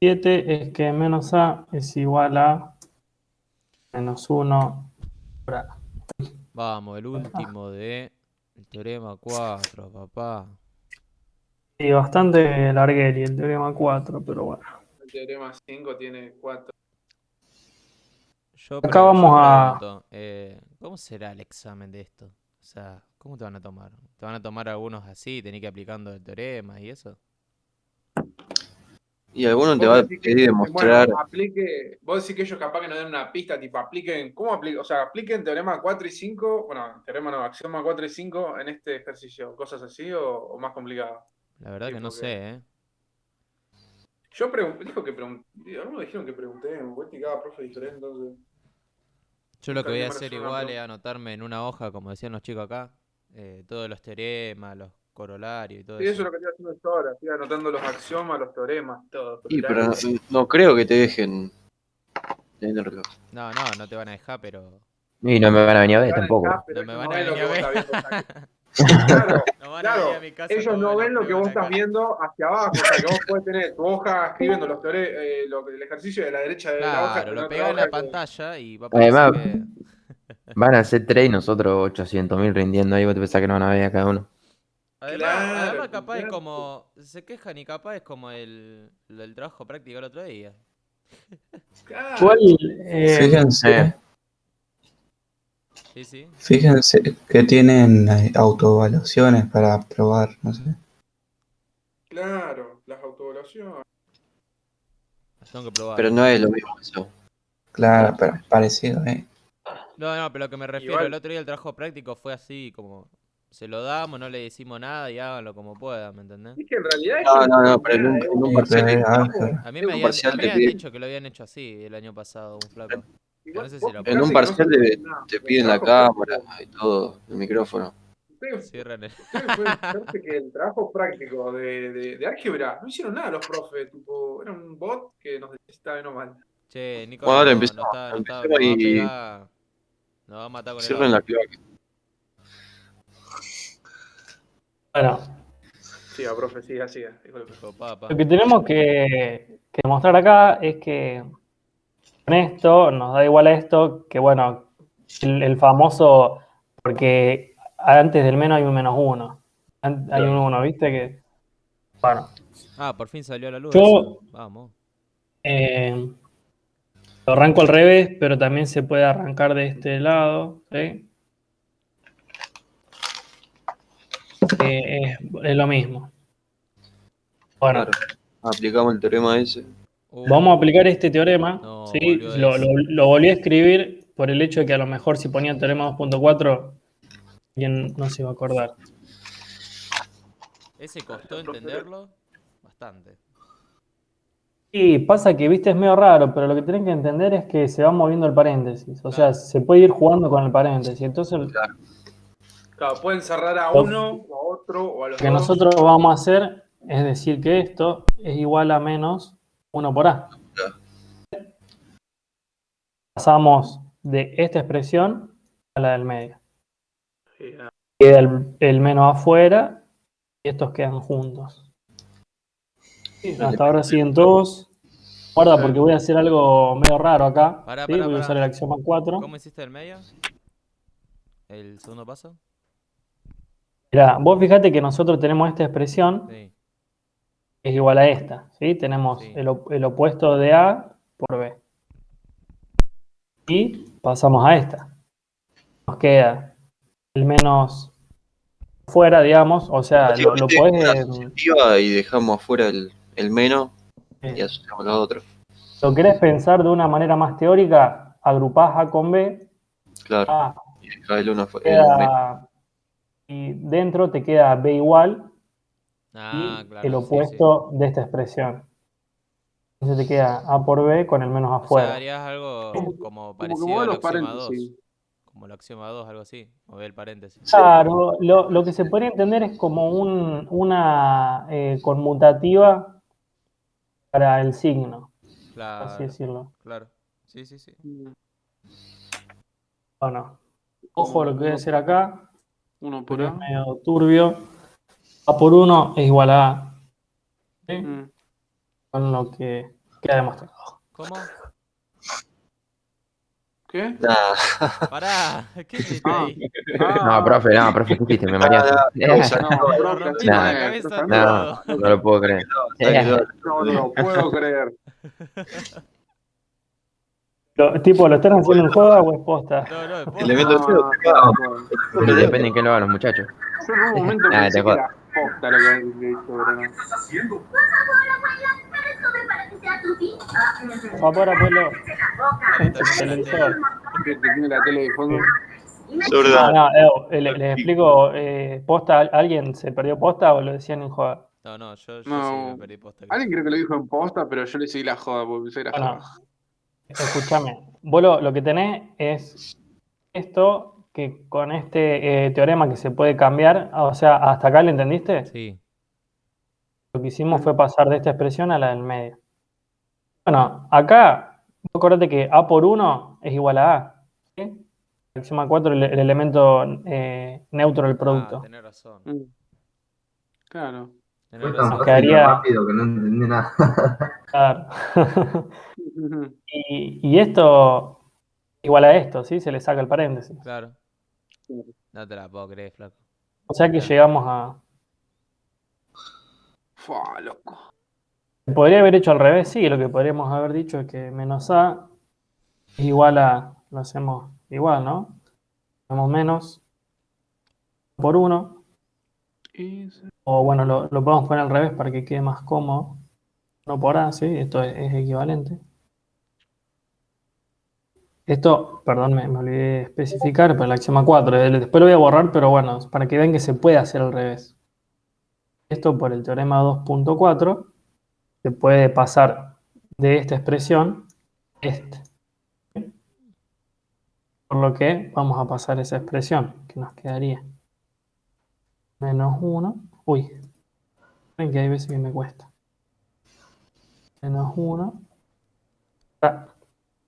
7 es que menos A es igual a menos 1 por A. Vamos, el último de el teorema 4, papá. Sí, bastante largueri el teorema 4, pero bueno. El teorema 5 tiene 4. Acá Yo vamos a... pregunto, ¿cómo será el examen de esto? O sea, ¿cómo te van a tomar? ¿Te van a tomar algunos así, tenés que ir aplicando el teorema y eso? Y alguno te Vos va a decís que pedir ellos dicen, bueno, demostrar. aplique. Vos decís que ellos capaz que nos den una pista, tipo, apliquen. ¿Cómo apliquen? O sea, apliquen teorema 4 y 5. Bueno, teorema no, axioma 4 y 5 en este ejercicio. ¿Cosas así o más complicado? La verdad que no Tipo que. sé, ¿eh? Yo pregunté, dijo que pregunté. Algunos dijeron que pregunté, vos y cada profe diferente, entonces. Yo lo Nunca que voy vi a mal hacer hacer una igual es pregunta. anotarme en una hoja, como decían los chicos acá, todos los teoremas, los corolarios y todo Sí, eso eso. es lo que estoy haciendo yo ahora. Estoy anotando los axiomas, los teoremas, todo. Y Pero pero no creo que te dejen tenerlo. No, no, no te van a dejar, pero Y no me van a venir a ver te van a dejar, tampoco. pero no me ellos van no a ven lo venir que a vos ver. estás viendo. O sea, claro, No van a venir a claro. mi casa Ellos como no me la ven lo que prueba en vos la estás cara. viendo hacia abajo. O sea, que vos podés tener tu hoja escribiendo el ejercicio de la derecha de la hoja, Claro, en lo otra pegás en hoja la que. pantalla y va a parecer Además, que... van a hacer 3 y nosotros 800.000 rindiendo ahí. Vos te pensás que no van a ver a cada uno. Claro, Además capaz es olvidate. como... Se quejan y capaz es como el trabajo práctico el otro día. Igual, Claro. Eh, Fíjense, Sí, sí. fíjense que tienen autoevaluaciones para probar, no sé. Claro, las autoevaluaciones. Las tengo que probar, Pero ¿eh? no es lo mismo eso. Claro, pero es parecido, ¿eh? No, no, pero lo que me refiero, el Igual, otro día el trabajo práctico fue así, como... Se lo damos, no le decimos nada y háganlo como puedan, ¿me entendés? es que en realidad No, ellos no no, no, tienen pero nada, en un Sí, parcial pero de es trabajo, álgebra. A mí en me un habían, parcial a mí te me habían piden, dicho que lo habían hecho así el año pasado, un flaco. Que no igual sé si vos lo en un fijate que no se parcial aprenden nada. te En el piden la trabajo cámara práctico, y todo, el micrófono. cierran el... ustedes pueden fijarse que el trabajo práctico de álgebra no hicieron nada los profes, tipo, era un bot que nos necesitaba nomás. Che, Nico Bueno, ahora nos empecemos va a y pegar, nos va a matar con el cierren la audio. cloaca. Bueno, Siga, profe, siga, siga. Disculpe. Hijo de papa. lo que tenemos que demostrar acá es que con esto nos da igual a esto, que bueno, el famoso, porque antes del menos hay un menos uno. Hay un uno, ¿viste? Que, bueno, Ah, por fin salió a la luz eso. yo Vamos. lo arranco al revés, pero también se puede arrancar de este lado, ¿sí? Es lo mismo. Bueno, Claro. Aplicamos el teorema ese. vamos a aplicar este teorema, No, ¿sí? volvió Lo, ese. lo volví a escribir por el hecho de que a lo mejor si ponía teorema 2.4, alguien no se iba a acordar. Ese costó Gracias, profe. entenderlo bastante. Y pasa que, viste, es medio raro, pero lo que tienen que entender es que se va moviendo el paréntesis. O sea, Claro. se puede ir jugando con el paréntesis. Entonces, Claro. Claro, pueden cerrar a lo uno, o a otro, o a los que dos. nosotros vamos a hacer es decir que esto es igual a menos 1 por A. Claro. Pasamos de esta expresión a la del medio. Sí, Queda el menos afuera y estos quedan juntos. Hasta ahora siguen todos. Guarda, porque voy a hacer algo medio raro acá. Pará, ¿Sí? pará, Voy a usar pará. el axioma 4. ¿Cómo hiciste el medio? ¿El segundo paso? Mirá, vos fíjate que nosotros tenemos esta expresión Sí, que es igual a esta. ¿Sí? Tenemos sí. el opuesto de A por B. Y pasamos a esta. Nos queda el menos fuera, digamos. O sea, lo Básicamente es una podés. asociativa y dejamos afuera el menos y Eh, asociamos los otros. lo querés pensar de una manera más teórica, agrupás A con B. Claro. A Y dejar el uno afuera, el menos. queda. Y dentro te queda B igual Ah, y el claro, sí, sí. opuesto de esta expresión. Entonces te queda A por B con el menos O sea, afuera. harías algo como como que parecido mueve al los axioma paréntesis. 2. Como el axioma 2, algo así. Mover el paréntesis. Sí. Claro, lo que se podría entender es como una conmutativa para el signo, por así Claro, decirlo. claro. Sí, sí, sí. Bueno, ojo Como lo que voy a hacer acá, uno por porque es A. medio turbio. A por 1 es igual a A, ¿sí? Mm. Con lo que Queda demostrado. ¿Cómo? ¿Qué? Nah, Pará, ¿qué hiciste Ah. ahí? No, profe, ¿qué hiciste? Me mareaste. No, Nos profe, rompiste Nah, la cabeza profe, todo. no lo puedo creer. no lo puedo creer. Tipo, ¿lo están haciendo en joda o es posta? No, no, después. Elemento cero, No, no, Y depende en qué lo hagan los muchachos. yo en un momento Nah, pensé te que jodas. era posta lo que hizo, pero no. Por favor, abuelo. Terminó la Televisor. tele. Que tiene la tele de fondo. zurda. No, les explico, posta, ¿alguien se perdió posta o lo decían en joda? No, yo sí me No. perdí posta. Alguien creo que lo dijo en posta, pero yo le seguí la joda porque pensé que era Bueno, joda. escúchame, vos lo que tenés es esto que con este teorema que se puede cambiar, o sea, ¿hasta acá lo entendiste? Sí. Lo que hicimos fue pasar de esta expresión a la del medio. Bueno, acá, vos acordate que A por 1 es igual a A, ¿sí? Axioma 4, el elemento neutro del Ah, producto. tenés razón. Claro. Tenés Nos razón. quedaría... que no entendí nada. Claro. Y esto igual a esto, ¿sí? Se le saca el paréntesis. Claro. No te la puedo creer, flaco. O sea que llegamos a... Fua, loco. ¿Se podría haber hecho al revés? Sí, lo que podríamos haber dicho es que menos A es igual a... Lo hacemos igual, ¿no? Hacemos menos por 1. O bueno, lo podemos poner al revés para que quede más cómodo. 1 por A, ¿sí? Esto es equivalente. Esto, perdón, me olvidé de especificar, pero el axioma 4. Después lo voy a borrar, pero bueno, para que vean que se puede hacer al revés. Esto por el teorema 2.4 se puede pasar de esta expresión a esta. Por lo que vamos a pasar esa expresión, que nos quedaría menos 1. Uy, ven que hay veces que me cuesta. Menos 1.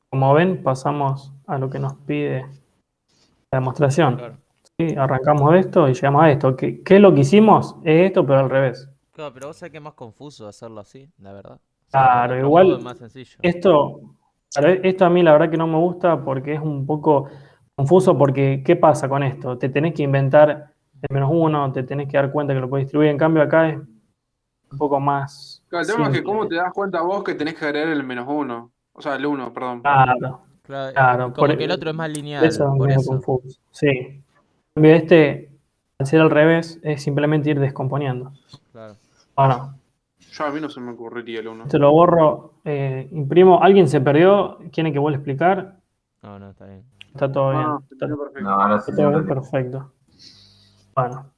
Como ven, pasamos a lo que nos pide la demostración. Claro. ¿Sí? Arrancamos de esto y llegamos a esto. ¿Qué es lo que hicimos? Es esto, pero al revés. Claro, pero vos sabés que es más confuso hacerlo así, la verdad. O Claro, otro igual modo es más sencillo. Esto a mí la verdad que no me gusta porque es un poco confuso porque ¿qué pasa con esto? Te tenés que inventar el menos 1, te tenés que dar cuenta que lo puedes distribuir. En cambio acá es un poco más Claro, el tema es que simple. cómo te das cuenta vos que tenés que agregar el menos 1. O sea, el 1, perdón. Claro, Claro, claro. como que el otro es más Por lineal, eso es por medio eso. confuso. Sí. En cambio al ser al revés, es simplemente ir descomponiendo. Claro. Bueno, Yo a mí no se me ocurriría el 1. esto lo borro, imprimo. ¿Alguien se perdió? ¿Tiene que vuelva a explicar? No, está bien. Está todo bien. Ah, Está, perfecto. No, ahora sí. está todo bien, perfecto. Bueno.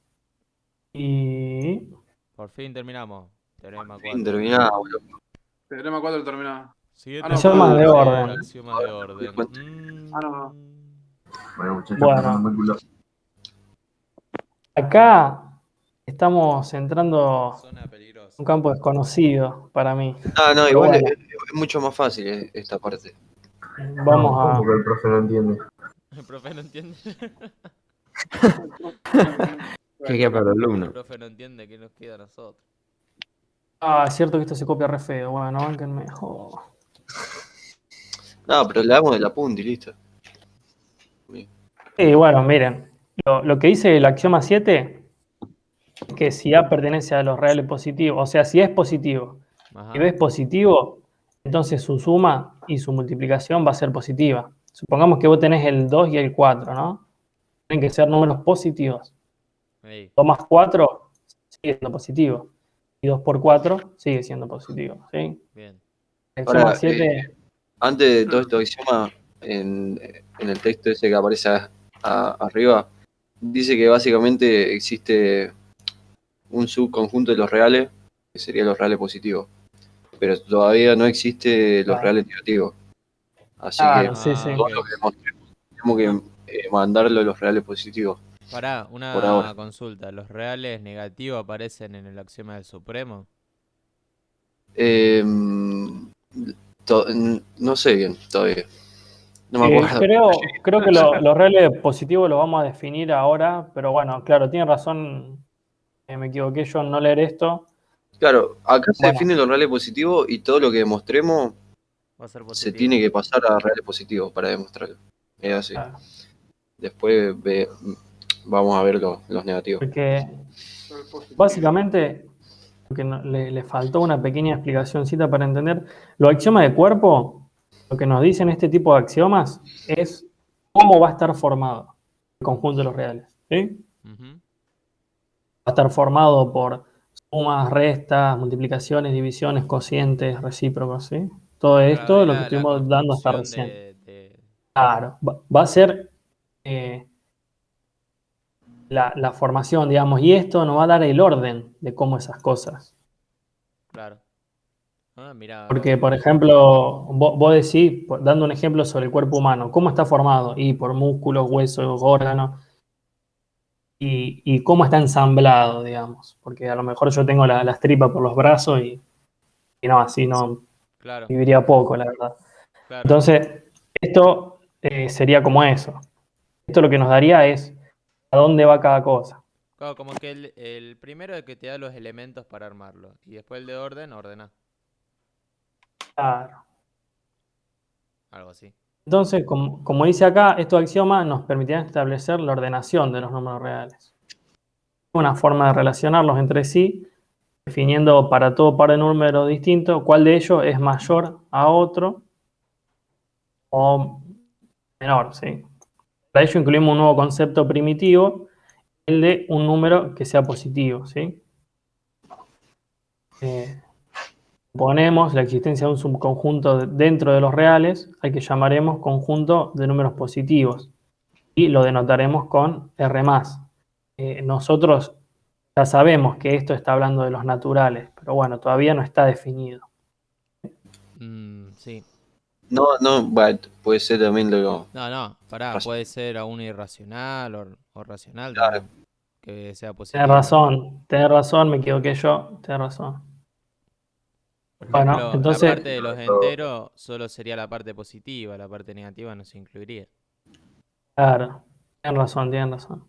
Y... Por fin terminamos. Teorema Fin 4. terminado, boludo. Teorema 4 terminado. Siguiente no, Axiomas de perdón. orden. Axiomas de orden. no. Bueno, muchachos, Bueno. no me culo. Acá estamos entrando Zona peligrosa. en un campo desconocido para mí. Ah, no, Pero igual bueno. es mucho más fácil esta parte. Vamos No, a... porque el profe no entiende. El profe no entiende. ¿Qué queda para los El alumnos? profe no entiende qué nos queda a nosotros. Ah, es cierto que esto se copia re feo. Bueno, bánquenme. Oh. No, pero le damos de la punta y listo. Sí, bueno, miren. Lo que dice el axioma 7 es que si A pertenece a los reales positivos, o sea, si es positivo Ajá. y B es positivo, entonces su suma y su multiplicación va a ser positiva. Supongamos que vos tenés el 2 y el 4, ¿no? Tienen que ser números positivos. Ey, 2 más 4 sigue siendo positivo. Y 2 por 4 sigue siendo positivo. ¿Sí? bien. El Ahora, axioma 7... Antes de todo esto axioma, en el texto ese que aparece arriba, dice que básicamente existe un subconjunto de los reales, que serían los reales positivos, pero todavía no existe los reales negativos. Así Claro, que sí, sí. todo lo que demostremos tenemos que mandarlo a los reales positivos. Pará, Por una ahora. consulta. ¿Los reales negativos aparecen en el axioma del supremo? Eh, no sé bien todavía. No me acuerdo. Creo que los reales positivos los vamos a definir ahora, pero bueno, claro, tiene razón, me equivoqué yo en no leer esto. Claro, acá se Bueno. definen los reales positivos y todo lo que demostremos Va a ser se positivo. tiene que pasar a reales positivos para demostrarlo. Es así. Claro. Después vamos a ver los negativos. Porque básicamente lo que le faltó una pequeña explicacióncita para entender. Los axiomas de cuerpo, lo que nos dicen este tipo de axiomas es cómo va a estar formado el conjunto de los reales. ¿Sí? Ujú. Va a estar formado por sumas, restas, multiplicaciones, divisiones, cocientes, recíprocos, ¿sí? Todo Claro, esto es es lo que la estuvimos dando hasta construcción recién. de- Claro, va a ser la formación, digamos, y esto nos va a dar el orden de cómo esas cosas. Claro. Ah, mira, acá Porque, por ejemplo, vos decís, dando un ejemplo sobre el cuerpo humano, ¿cómo está formado? Y por músculos, huesos, órganos, y cómo está ensamblado, digamos. Porque a lo mejor yo tengo las tripas por los brazos y no, así no claro, viviría poco, la verdad. claro. Entonces, esto sería como eso. Esto lo que nos daría es a dónde va cada cosa. Claro, como que el primero es que te da los elementos para armarlo. Y después el de orden, ordena. Claro. Algo así. Entonces, como dice acá, estos axiomas nos permitirán establecer la ordenación de los números reales. Una forma de relacionarlos entre sí, definiendo para todo par de números distintos cuál de ellos es mayor a otro o menor, ¿sí? Para ello incluimos un nuevo concepto primitivo, el de un número que sea positivo, ¿sí? Ponemos la existencia de un subconjunto dentro de los reales, al que llamaremos conjunto de números positivos y lo denotaremos con R+. Nosotros ya sabemos que esto está hablando de los naturales, pero bueno, todavía no está definido. Sí. No, bueno, puede ser también No, pará, Razón. puede ser a un irracional o racional Claro. también, que sea Tenés positivo. razón, me equivoqué yo, tenés razón. Por Bueno, ejemplo, la entonces, parte de los enteros solo sería la parte positiva, la parte negativa no se incluiría. claro, tienen razón.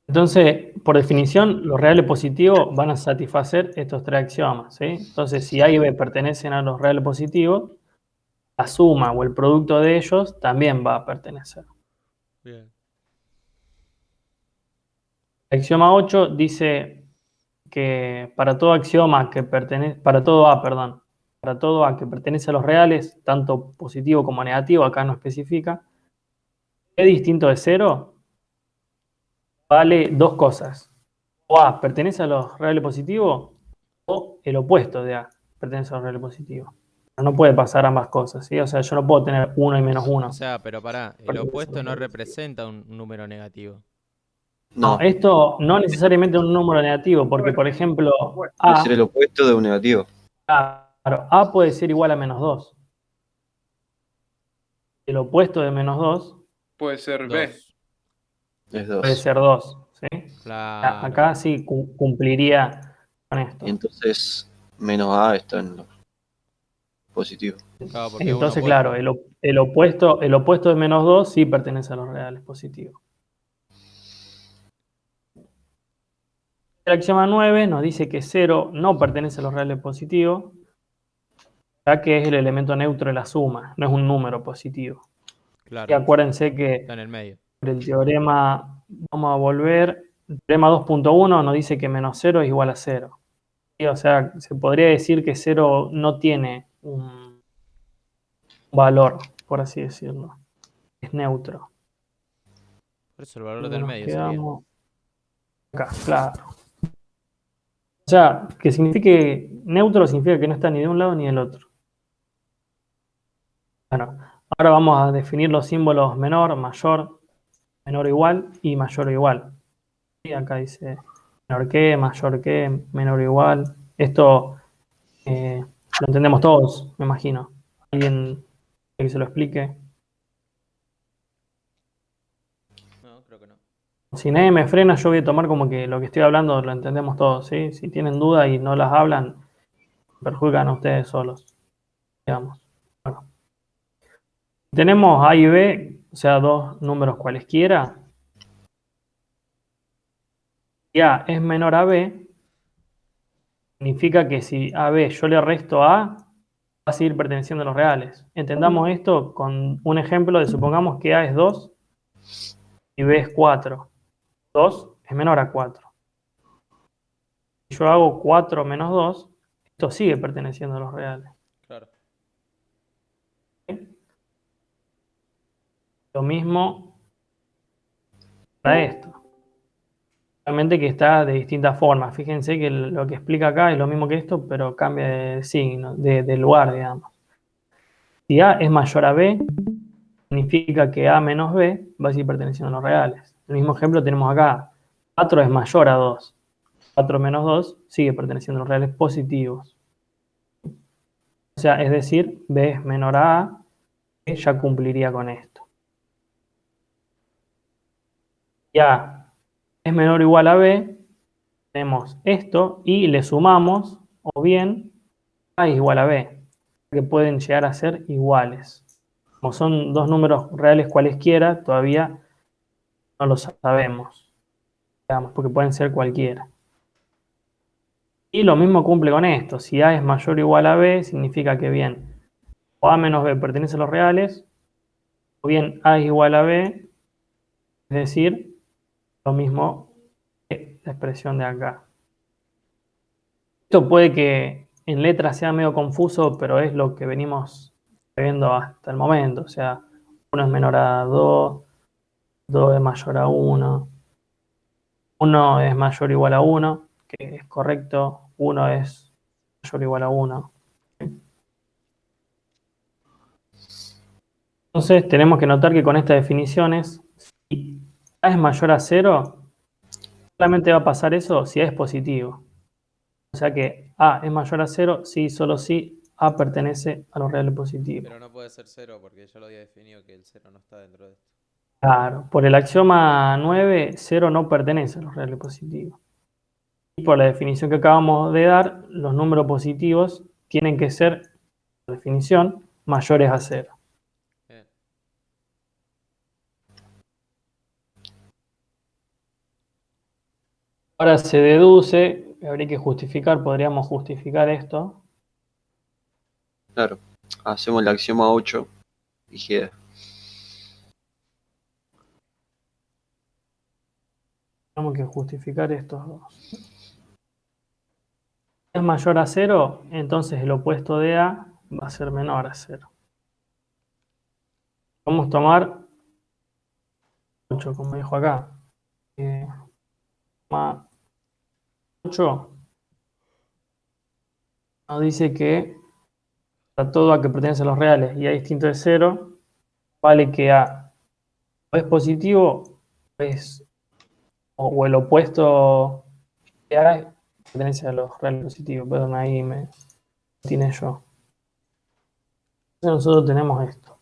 Entonces, por definición, los reales positivos van a satisfacer estos tres axiomas, ¿sí? Entonces, si A y B pertenecen a los reales positivos, la suma o el producto de ellos también va a pertenecer. Bien. El axioma 8 dice que para todo axioma que pertenece, para todo A, perdón, para todo A que pertenece a los reales, tanto positivo como negativo, acá no especifica, E distinto de cero vale dos cosas. O A pertenece a los reales positivos o el opuesto de A pertenece a los reales positivos. No puede pasar ambas cosas, ¿sí? O sea, yo no puedo tener uno y menos uno. O sea, pero pará, el Pertenece a opuesto los no reales positivos. representa un número negativo. No, No, esto no necesariamente un número negativo, porque por ejemplo, puede ser A, el opuesto de un negativo. claro, A puede ser igual a -2. El opuesto de -2 Puede ser B. 2. Es puede 2. ser 2, ¿sí? Claro. Acá sí cumpliría con esto. Y entonces menos A está en lo positivo. Claro, porque es un Entonces, opuesto. claro, el opuesto de -2 sí pertenece a los reales positivos. El axioma 9 nos dice que 0 no pertenece a los reales positivos, ya que es el elemento neutro de la suma, no es un número positivo. Y Claro, acuérdense que está en el medio. por el teorema, vamos a volver, el teorema 2.1 nos dice que -0 es igual a 0. Sí, o sea, se podría decir que 0 no tiene un valor, por así decirlo. Es neutro. Por eso el valor Donde del nos medio sería. quedamos acá, claro. O sea, que signifique neutro significa que no está ni de un lado ni del otro. Bueno, ahora vamos a definir los símbolos menor, mayor, menor o igual y mayor o igual. Y acá dice menor que, mayor que, menor o igual. Esto lo entendemos todos, me imagino. ¿Alguien que se lo explique? No, creo que no. Si nadie me frena, yo voy a tomar como que lo que estoy hablando lo entendemos todos, ¿sí? Si tienen duda y no las hablan, perjudican a ustedes solos, digamos. Bueno. Tenemos A y B, o sea, dos números cualesquiera. Y A es menor a B, significa que si a B yo le resto A, va a seguir perteneciendo a los reales. Entendamos esto con un ejemplo de supongamos que A es 2 y B es 4. 2 es menor a 4. Si yo hago 4 menos 2, esto sigue perteneciendo a los reales. Claro. Lo mismo para esto. Realmente que está de distintas formas. Fíjense que lo que explica acá es lo mismo que esto, pero cambia de signo, de lugar, digamos. Si A es mayor a B, significa que A menos B va a seguir perteneciendo a los reales. El mismo ejemplo tenemos acá. 4 es mayor a 2. 4 menos 2 sigue perteneciendo a los reales positivos. O sea, es decir, B es menor a A, que ya cumpliría con esto. Y A es menor o igual a B, tenemos esto y le sumamos, o bien A es igual a B, que pueden llegar a ser iguales. Como son dos números reales cualesquiera, todavía no lo sabemos, digamos, porque pueden ser cualquiera. Y lo mismo cumple con esto. Si A es mayor o igual a B, significa que bien, o A menos B pertenece a los reales, o bien A es igual a B, es decir, lo mismo que la expresión de acá. Esto puede que en letras sea medio confuso, pero es lo que venimos viendo hasta el momento. O sea, 1 es menor a 2, 2 es mayor a 1, 1 es mayor o igual a 1, que es correcto, 1 es mayor o igual a 1. Entonces tenemos que notar que con estas definiciones, si A es mayor a 0, solamente va a pasar eso si A es positivo. O sea que A es mayor a 0 si solo si A pertenece a los reales positivos. Pero no puede ser 0 porque ya lo había definido que el 0 no está dentro de esto. Claro, por el axioma 9, 0 no pertenece a los reales positivos. Y por la definición que acabamos de dar, los números positivos tienen que ser, por definición, mayores a 0. Bien. Ahora se deduce, habría que justificar, podríamos justificar esto. Claro. Hacemos el axioma 8 y queda. Tenemos que justificar estos dos. Si es mayor a 0, entonces el opuesto de A va a ser menor a 0. Vamos a tomar 8, como dijo acá. 8 nos dice que a todo A que pertenece a los reales y A distinto de 0, vale que A o es positivo o el opuesto de A pertenece a los reales positivos. Perdón, ahí me tiene yo. Entonces nosotros tenemos esto.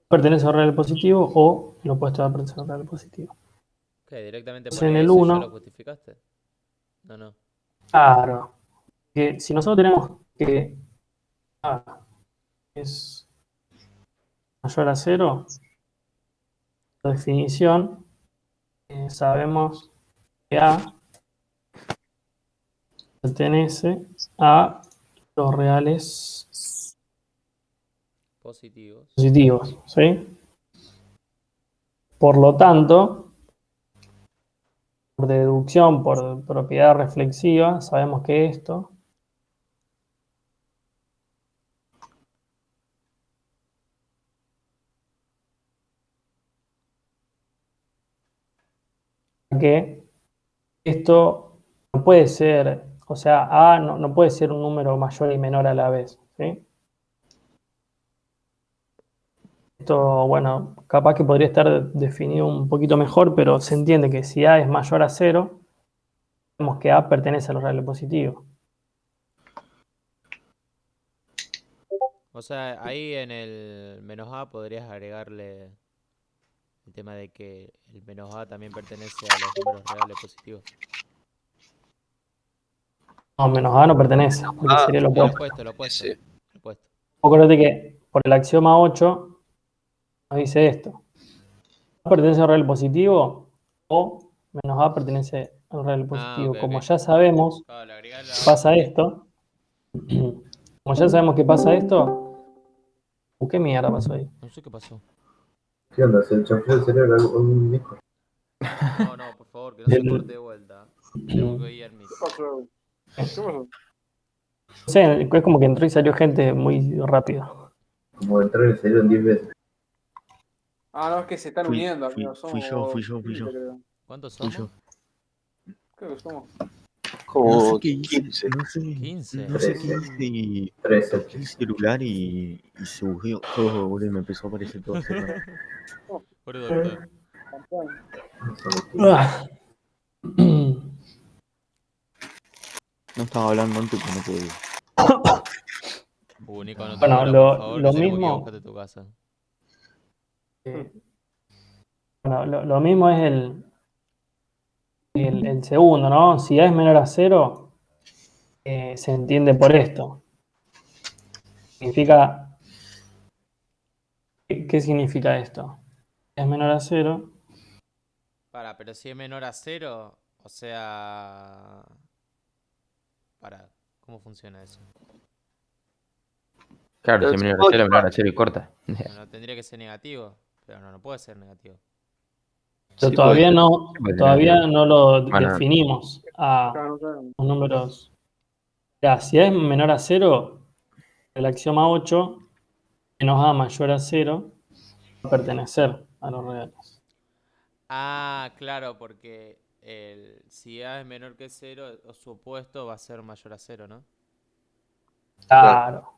Pertenece al real positivo o el opuesto de pertenecer al real positivo. ¿Qué? ¿Directamente Entonces, pone en el eso y ya 1, lo justificaste? No. claro, que si nosotros tenemos que A es mayor a 0, la definición, sabemos que A pertenece a los reales Positivos. positivos, ¿sí? Por lo tanto, por deducción, por propiedad reflexiva, sabemos que esto que esto no puede ser, o sea, A no puede ser un número mayor y menor a la vez, ¿sí? Esto, bueno, capaz que podría estar definido un poquito mejor, pero se entiende que si A es mayor a 0, sabemos que A pertenece a los reales positivos. O sea, ahí en el menos A podrías agregarle el tema de que el menos A también pertenece a los números reales positivos. No, menos A no pertenece, porque sería lo El opuesto. opuesto, el opuesto. Sí. El opuesto. Acuérdate que por el axioma 8 nos dice esto. A pertenece al real positivo o menos A pertenece al real Ah, positivo. ok, Como ok. ya sabemos Claro, le agregás la que pasa esto, como ya sabemos que pasa esto, ¿qué mierda pasó ahí? No sé qué pasó. ¿Qué onda? ¿Se chanfleó el cerebro a un Discord? No, no, por favor, que no se corte de vuelta. Tengo que ir ¿Qué mis. pasó? ¿Qué pasó? No sé, es como que entró y salió gente muy rápido. Como entrar en el cerebro en 10 veces. Ah, no, es que se están Fui, uniendo, fui, amigo. fui Somos yo, fui yo, fui 15, yo, creo. ¿Cuántos fui somos? yo. Creo que somos. No sé Como qué hice, 15. no sé, 15. no sé qué 13. hice y 13. toqué el celular y se bugueó todo, boludo, y me empezó a aparecer todo cerrado. Pobre doctor. Campeón. Somos 15. Ah. No estaba hablando antes, pero no podía. Nico, no te Bueno, mueras, por favor, lo que tenemos que ir a mismo, buscarte a tu casa. bueno, lo mismo es el segundo, ¿no? Si A es menor a 0, se entiende por esto. Significa, ¿qué significa esto? Es menor a 0. Pero si es menor a 0, o sea. ¿Cómo funciona eso? Claro, Pero si el menor a suma 0, menor ocho, a 0 y corta. No tendría que ser negativo, pero no puede ser negativo. Pero sí puede ser. Puede ser todavía negativo. no lo Bueno, definimos a Claro, no sabemos. los números. Ya, si es menor a 0, el axioma 8 menos A mayor a 0 va a pertenecer a los reales. Ah, claro, porque si A es menor que 0, su opuesto va a ser mayor a 0, ¿no? Claro.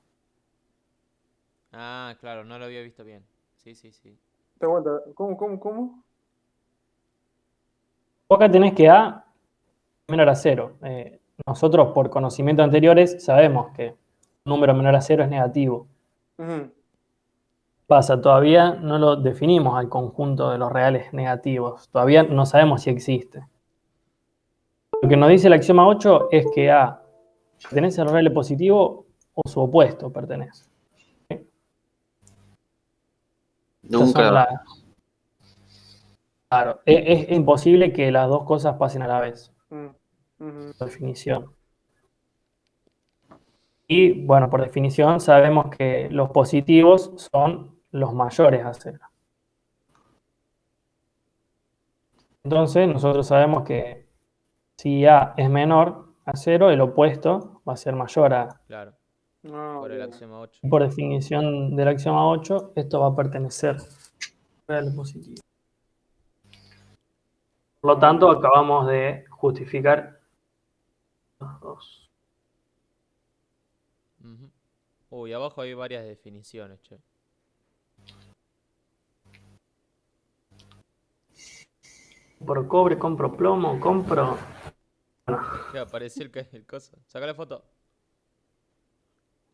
Ah, claro, no lo había visto bien. Sí, sí, sí. De vuelta. ¿Cómo? Vos acá tenés que A menor a 0. Nosotros, por conocimientos anteriores, sabemos que un número menor a 0 es negativo. Ujú. Pasa, todavía no lo definimos al conjunto de los reales negativos. Todavía no sabemos si existe. Lo que nos dice el axioma 8 es que A pertenece al real positivo o su opuesto pertenece. Estas son Nunca. las... Claro, es imposible que las dos cosas pasen a la vez. Ujú. Definición. Y bueno, por definición sabemos que los positivos son los mayores a 0. Entonces nosotros sabemos que si A es menor a 0, el opuesto va a ser mayor a... Claro, Ah, por el ok. axioma 8. Por definición del axioma 8, esto va a pertenecer al real positivo. Por lo tanto, acabamos de justificar los dos. Ujú. Uy, abajo hay varias definiciones, che. Por cobre, compro plomo, compro... ¿Qué apareció el coso? Saca la foto.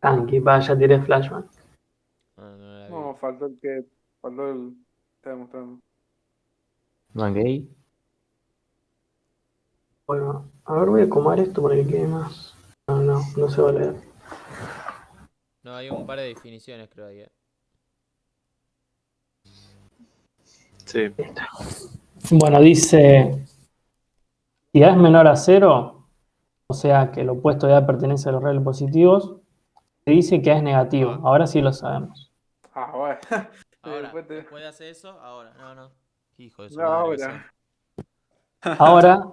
Tanque, vaya, tiré flashbang. Ah, no la vi. No, faltó el que. Faltó el. Está demostrando. Van gay. Bueno, a ver, voy a acomodar esto para que quede más. No se va a leer. No, hay un par de definiciones, creo ahí, Sí. Bueno, dice, si A es menor a 0, o sea que el opuesto de A pertenece a los reales positivos, se dice que A es negativo. Ah. Ahora sí lo sabemos. Ah, bueno. Ahora, Después te- después de hacer eso, ahora. No. Hijo de su No, madre que sos. ahora. Ahora,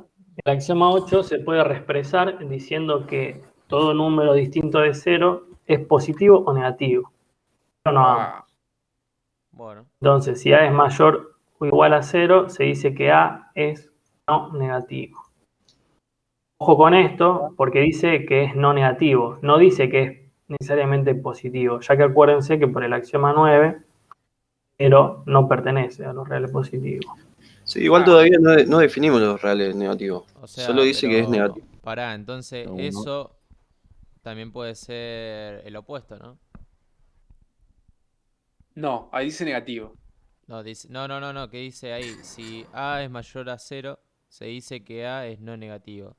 el axioma 8 se puede reexpresar diciendo que todo número distinto de 0 es positivo o negativo. Pero no ambos. Ah, Bueno, Entonces, si A es mayor o igual a 0, se dice que A es no negativo. Ojo con esto, porque dice que es no negativo, no dice que es necesariamente positivo, ya que acuérdense que por el axioma 9, 0 no pertenece a los reales positivos. Sí, igual todavía no definimos los reales negativos. o Solo sea, dice que es pero. negativo. Pará, entonces No, eso también puede ser el opuesto, ¿no? no, ahí dice negativo. No, dice. No, ¿qué dice ahí? Si A es mayor a 0, se dice que A es no negativo.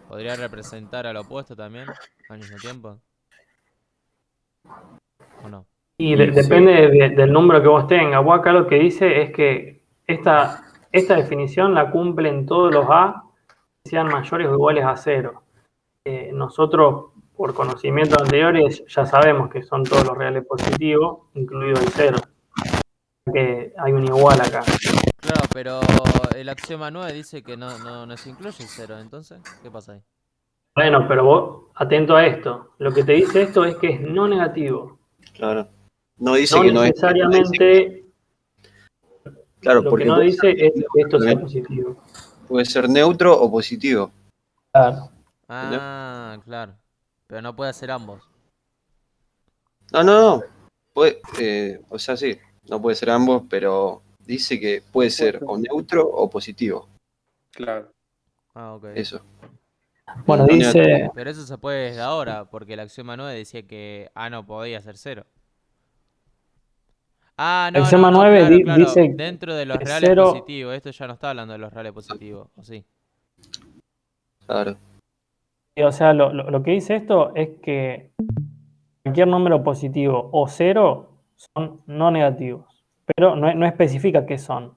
¿Podría representar al opuesto también al mismo tiempo? ¿O no? Y Y depende del número que vos tengas. Vos acá lo que dice es que esta esta definición la cumplen todos los A que sean mayores o iguales a 0. Nosotros, por conocimientos anteriores, ya sabemos que son todos los reales positivos, incluido el 0. Que hay un igual acá. Claro, pero el axioma 9 dice que no se incluye el 0, entonces, ¿qué pasa ahí? Bueno, pero vos, atento a esto. Lo que te dice esto es que es no negativo. Claro. No dice No que no es. necesariamente Claro, lo que porque no puede dice es que esto sea ser, positivo. puede ser neutro o positivo. Claro. Ah, claro. Pero no puede hacer ambos. No. Puede, o sea, sí, no puede ser ambos, pero dice que puede ser o neutro o positivo. Claro. Ah, ok. Eso. Bueno, No dice, Pero eso se puede desde ahora, porque el axioma 9 decía que A no podía ser 0. Ah, el axioma 9 claro. dice Dentro de los que reales 0, positivos. Esto ya no está hablando de los reales positivos, ¿o sí? Claro. o sea, lo que dice esto es que cualquier número positivo o 0 son no negativos, pero no especifica qué son.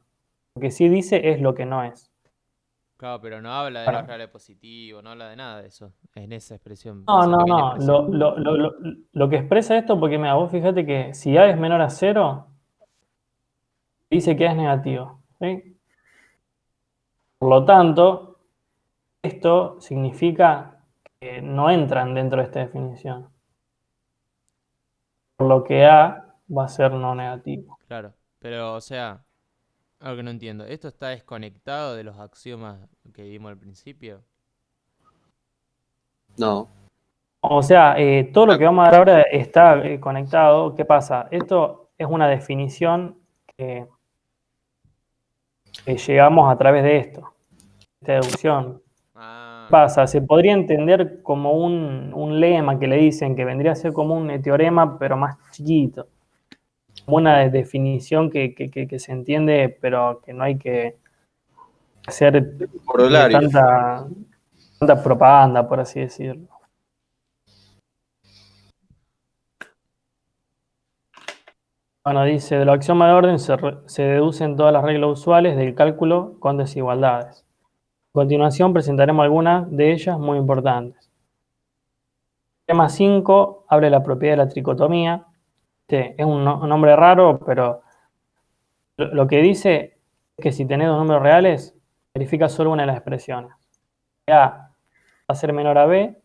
Lo que sí dice es lo que no es. Claro, pero no habla de los reales positivos, no habla de nada de eso. En esa expresión, No, esa no, pequeña no. expresión. Lo que expresa esto, porque mira, vos fíjate que si A es menor a 0, dice que A es negativo. ¿Sí? Por lo tanto, esto significa que no entran dentro de esta definición. Por lo que A va a ser no negativo. Claro. Pero, o sea, algo que no entiendo. ¿Esto está desconectado de los axiomas que vimos al principio? No. O sea, todo lo que vamos a ver ahora está conectado. ¿Qué pasa? Esto es una definición que llegamos a través de esto, esta deducción. Ah, ¿Qué pasa? Se podría entender como un lema que le dicen que vendría a ser como un teorema, pero más chiquito. Como una definición que se entiende, pero que no hay que hacer Corolario. tanta propaganda, por así decirlo. Bueno, dice, de los axiomas de orden se deducen todas las reglas usuales del cálculo con desigualdades. A continuación presentaremos algunas de ellas muy importantes. Tema 5 habla de la propiedad de la tricotomía. Es un nombre raro, pero lo que dice es que si tenés dos números reales, verifica solo una de las expresiones. Que A va a ser menor a B,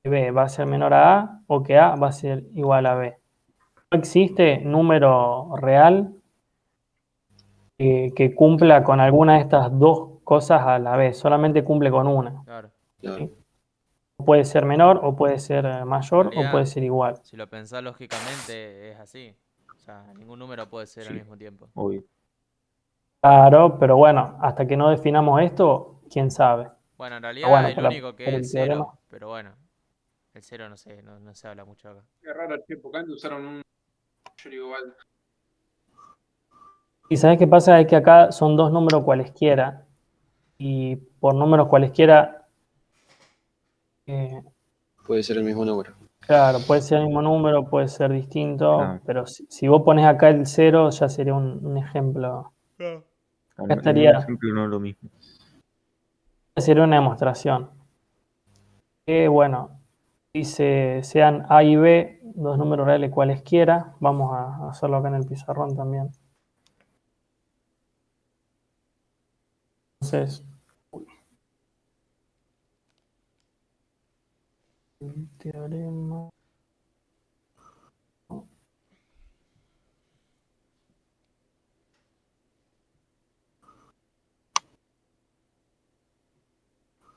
que B va a ser menor a A, o que A va a ser igual a B. No existe número real que cumpla con alguna de estas dos cosas a la vez, solamente cumple con una. claro. Claro. ¿Sí? Puede ser menor, o puede ser En mayor, o realidad, puede ser igual. si lo pensás lógicamente, es así. O sea, ningún número puede ser al Sí. mismo tiempo. Obvio. Claro, pero bueno, hasta que no definamos esto, quién sabe. Bueno, en Pero realidad bueno, el único por que el es teorema. 0, pero bueno, el 0 no sé, no se habla mucho acá. Qué raro, che, porque antes usaron un mayor igual. Y ¿sabes qué pasa? Es que acá son dos números cualesquiera, y por números cualesquiera, Puede ser el mismo número. claro, puede ser el mismo número, puede ser distinto, Claro. pero si vos pones acá el 0, ya sería un ejemplo. Claro, Acá en un estaría, ejemplo no es lo mismo. sería una demostración. Que bueno, dice sean A y B, dos números reales cualesquiera. Vamos a hacerlo acá en el pizarrón también. Entonces, teorema.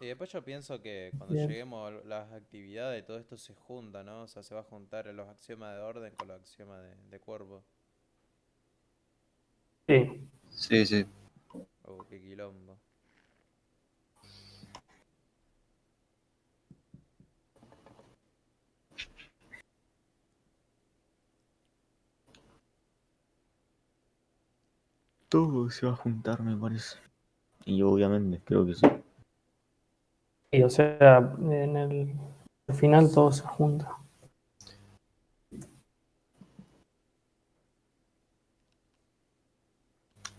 Y después yo pienso que cuando Bien. lleguemos a las actividades, todo esto se junta, ¿no? O sea, se va a juntar los axiomas de orden con los axiomas de cuerpo. Sí, Sí, sí. Oh, qué quilombo. Todo se va a juntar, me parece. Y obviamente, creo que sí. y, o sea, al final todo se junta.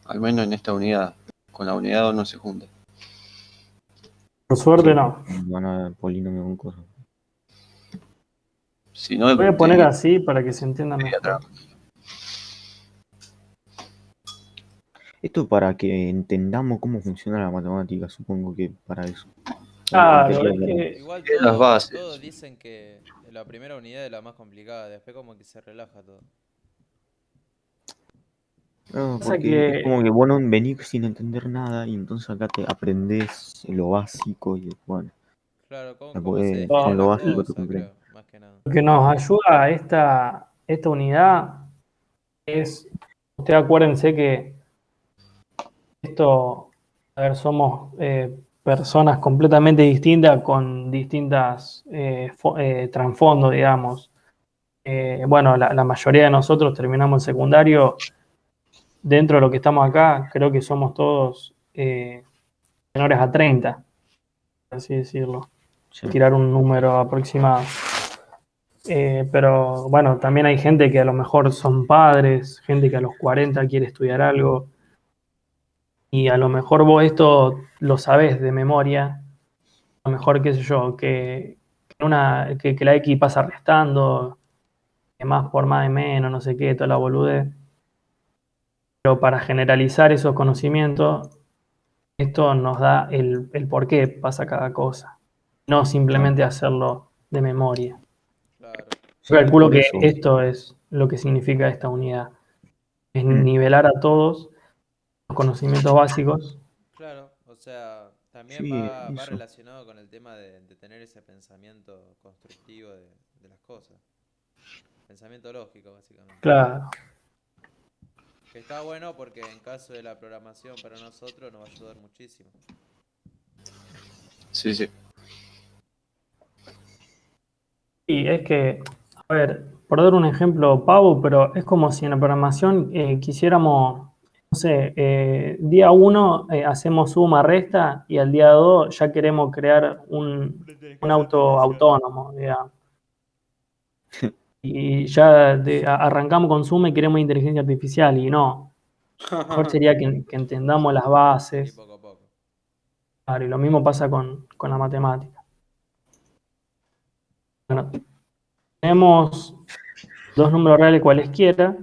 Al menos en esta unidad. con la unidad 2 no se junta. Por suerte Sí, no. van a polinomio con cosas. Si no, Voy a poner así para que se entienda sería mejor. trampa. Esto para que entendamos cómo funciona la matemática, supongo que para eso. Claro, Tontería, es ¿verdad? que Igual Es las bases. todos dicen que la primera unidad es la más complicada, después como que se relaja todo. No, pasa porque es como que que vos no venís sin entender nada y entonces acá te aprendés lo básico y bueno, Claro, ya cómo se podés, definen con lo las básico te cosas, comprendo. creo, más que nada. lo que nos ayuda a esta unidad es, ustedes acuérdense que esto, a ver, somos personas completamente distintas con distintas trasfondos, digamos. Bueno, la mayoría de nosotros terminamos el secundario. Dentro de lo que estamos acá, creo que somos todos menores a 30, por así decirlo. Sí. Tirar un número aproximado. Pero bueno, también hay gente que a lo mejor son padres, gente que a los 40 quiere estudiar algo, y a lo mejor vos esto lo sabés de memoria, a lo mejor, qué sé yo, que la X pasa restando, que más por más de menos, no sé qué, toda la boludez. Pero para generalizar esos conocimientos, esto nos da el por qué pasa cada cosa, no Claro. simplemente hacerlo de memoria. Claro, Yo Sí, calculo por que eso. esto es lo que significa esta unidad, es Mm. nivelar a todos los conocimientos básicos. claro, o sea, también Sí, va eso. relacionado con el tema de tener ese pensamiento constructivo de las cosas, pensamiento lógico, básicamente. Claro. Que está bueno porque en caso de la programación para nosotros nos va a ayudar muchísimo. Sí, sí. Y es que, a ver, por dar un ejemplo pavo, pero es como si en la programación quisiéramos, no sé, día uno hacemos suma, resta, y al día 2 ya queremos crear un auto autónomo, digamos. Y ya arrancamos con suma y queremos inteligencia artificial, y no. Mejor sería que entendamos las Y bases. poco a poco. Claro, y lo mismo pasa con la matemática. Bueno, tenemos dos números reales cualesquiera,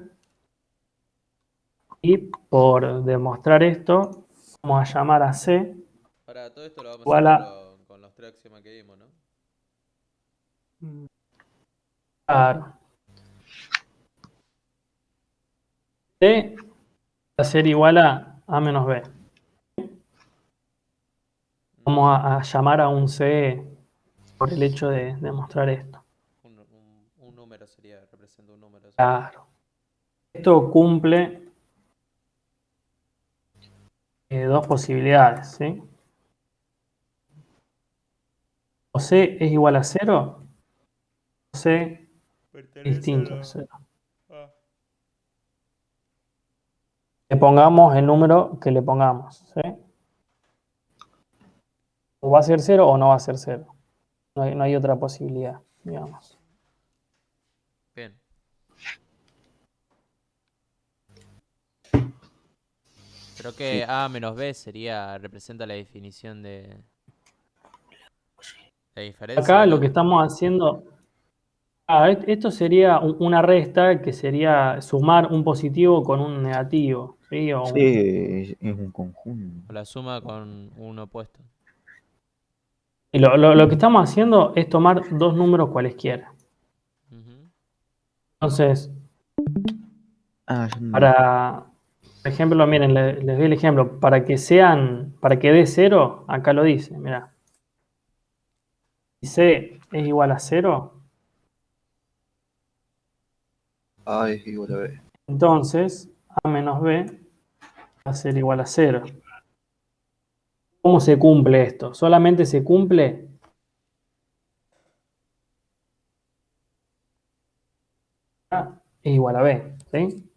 y por demostrar esto, vamos a llamar a C Ahora, todo esto lo vamos a hacer igual con los tres axiomas que vimos, ¿no? claro, C va a ser igual a menos B. Vamos a llamar a un C por el hecho de demostrar esto. Un número sería, representa un número. Eso. Claro. Esto cumple dos posibilidades, ¿sí? O C es igual a 0, o C es distinto de 0. Le pongamos el número que le pongamos, ¿sí? O va a ser 0 o no va a ser 0. No hay otra posibilidad, digamos. Bien. Creo que A menos B sería, representa la definición de la diferencia, Acá lo ¿no? que estamos haciendo, esto sería una resta que sería sumar un positivo con un negativo, ¿sí? Sí, es un conjunto. O la suma con un opuesto. Y lo que estamos haciendo es tomar dos números cualesquiera. Ujú. Entonces, Ah, yo no. por ejemplo, miren, les doy el ejemplo, para que dé 0, acá lo dice, mira. Si C es igual a 0, A es igual a B. entonces A menos B va a ser igual a 0. ¿Cómo se cumple esto? Solamente se cumple A es igual a B, ¿sí?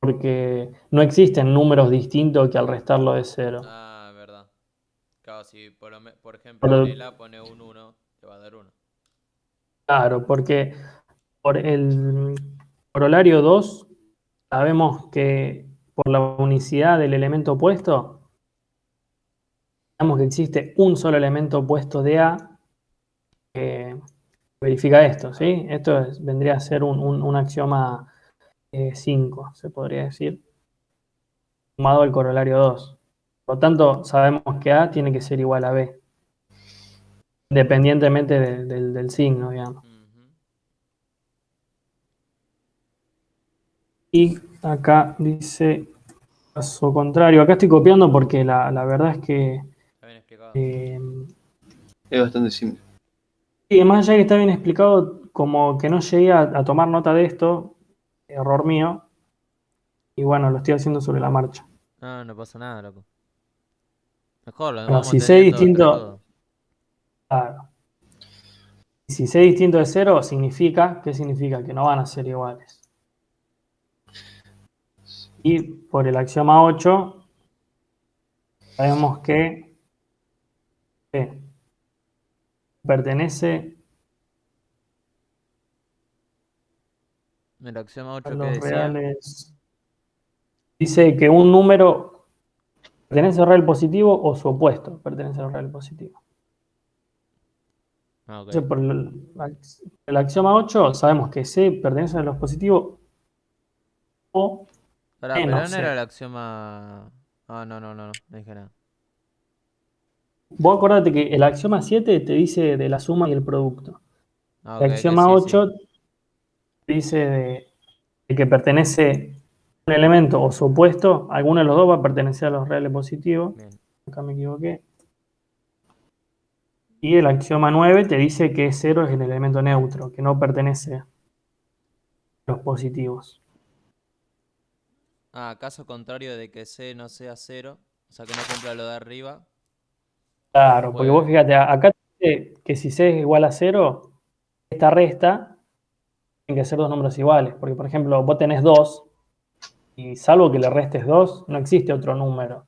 Porque no existen números distintos que al restarlo de 0. Ah, verdad. Claro, si por ejemplo en Por- el A pone un 1, te va a dar 1. claro, porque por el corolario 2 sabemos que por la unicidad del elemento opuesto, digamos que existe un solo elemento opuesto de A que verifica esto, ¿sí? Esto vendría a ser un axioma 5, se podría decir, sumado al corolario 2. Por lo tanto, sabemos que A tiene que ser igual a B, independientemente del signo, digamos. Ujú. Y acá dice caso contrario. Acá estoy copiando porque la verdad es que Está bien explicado. Es bastante simple. y más allá de que está bien explicado, como que no llegué a tomar nota de esto, error mío, y bueno, lo estoy haciendo sobre la marcha. No, no pasa nada, loco. Mejor, lo Bueno, vamos si C entendiendo entre distinto, todos. claro. Si C distinto de 0, significa, ¿qué significa? Que no van a ser iguales. Y por el axioma 8, sabemos que C pertenece El axioma a 8 que los decía. reales. Dice que un número pertenece al real positivo o su opuesto pertenece al real positivo. Ah, ok. Entonces, por el axioma 8 sabemos que C pertenece a los positivos o Pará, pero menos no era C. el axioma. Ah, no dije nada. Vos acordate que el axioma 7 te dice de la suma y el producto. Ah, El ok, ok, axioma sí, 8 sí. te dice de que pertenece un elemento o su opuesto, alguno de los dos va a pertenecer a los reales positivos. Bien. Acá me equivoqué. Y el axioma 9 te dice que 0 es el elemento neutro, que no pertenece a los positivos. Ah, caso contrario de que C no sea 0, o sea que no cumpla lo de arriba, Claro, porque vos puede. fíjate, acá te dice que si C es igual a 0, esta resta tiene que ser dos números iguales. Porque, por ejemplo, vos tenés 2 y salvo que le restes 2, no existe otro número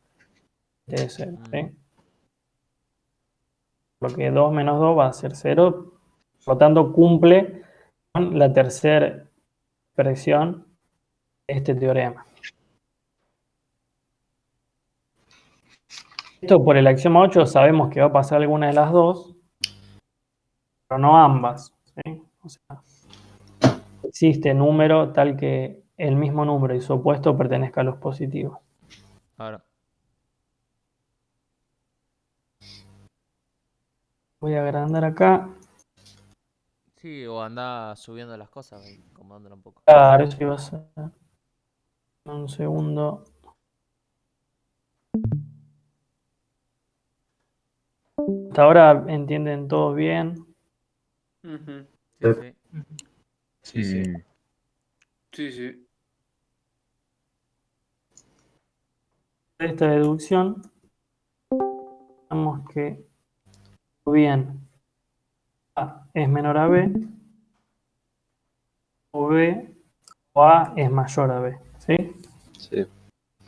de 0, Mm. ¿sí? Porque 2 menos 2 va a ser 0, por lo tanto cumple con la tercera expresión de este teorema. Esto por el axioma 8 sabemos que va a pasar alguna de las dos, pero no ambas, ¿sí? O sea, existe número tal que el mismo número y su opuesto pertenezca a los positivos. Ahora. Voy a agrandar acá. Sí, o anda subiendo las cosas, acomodándolo un poco. Claro, eso iba a ser. Un segundo. Hasta ahora entienden todos bien. Ujú. Sí, sí. Sí, sí. Mm, Sí, sí. Esta deducción, vemos que o bien A es menor a B, o B o A es mayor a B. ¿Sí? Sí.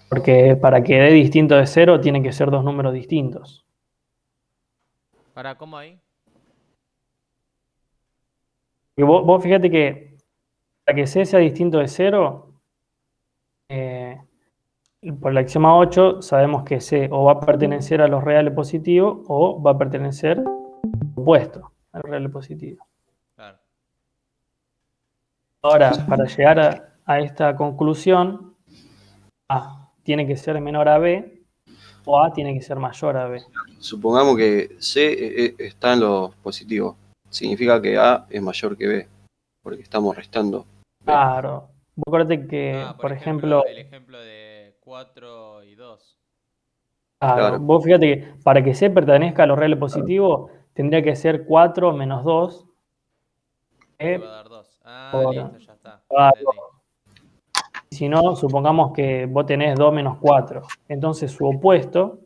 Porque para que dé distinto de 0 tienen que ser dos números distintos. Para, ¿cómo ahí? Y vos fíjate que para que C sea distinto de 0, por el axioma 8 sabemos que C o va a pertenecer a los reales positivos o va a pertenecer opuesto al real positivo. Claro. Ahora, para llegar a esta conclusión, A tiene que ser menor a B o A tiene que ser mayor a B. Supongamos que C está en los positivos. Significa que A es mayor que B, porque estamos restando B. Claro. Vos acordate que, Ah, por por ejemplo, ejemplo, el ejemplo de 4 y 2. claro, Claro, vos fíjate que para que C pertenezca a los reales positivos, tendría que ser 4 menos 2 Que va a dar 2. Ah, por listo, ya está. Ya 4. entendí. Si no, supongamos que vos tenés 2 menos 4. Entonces su opuesto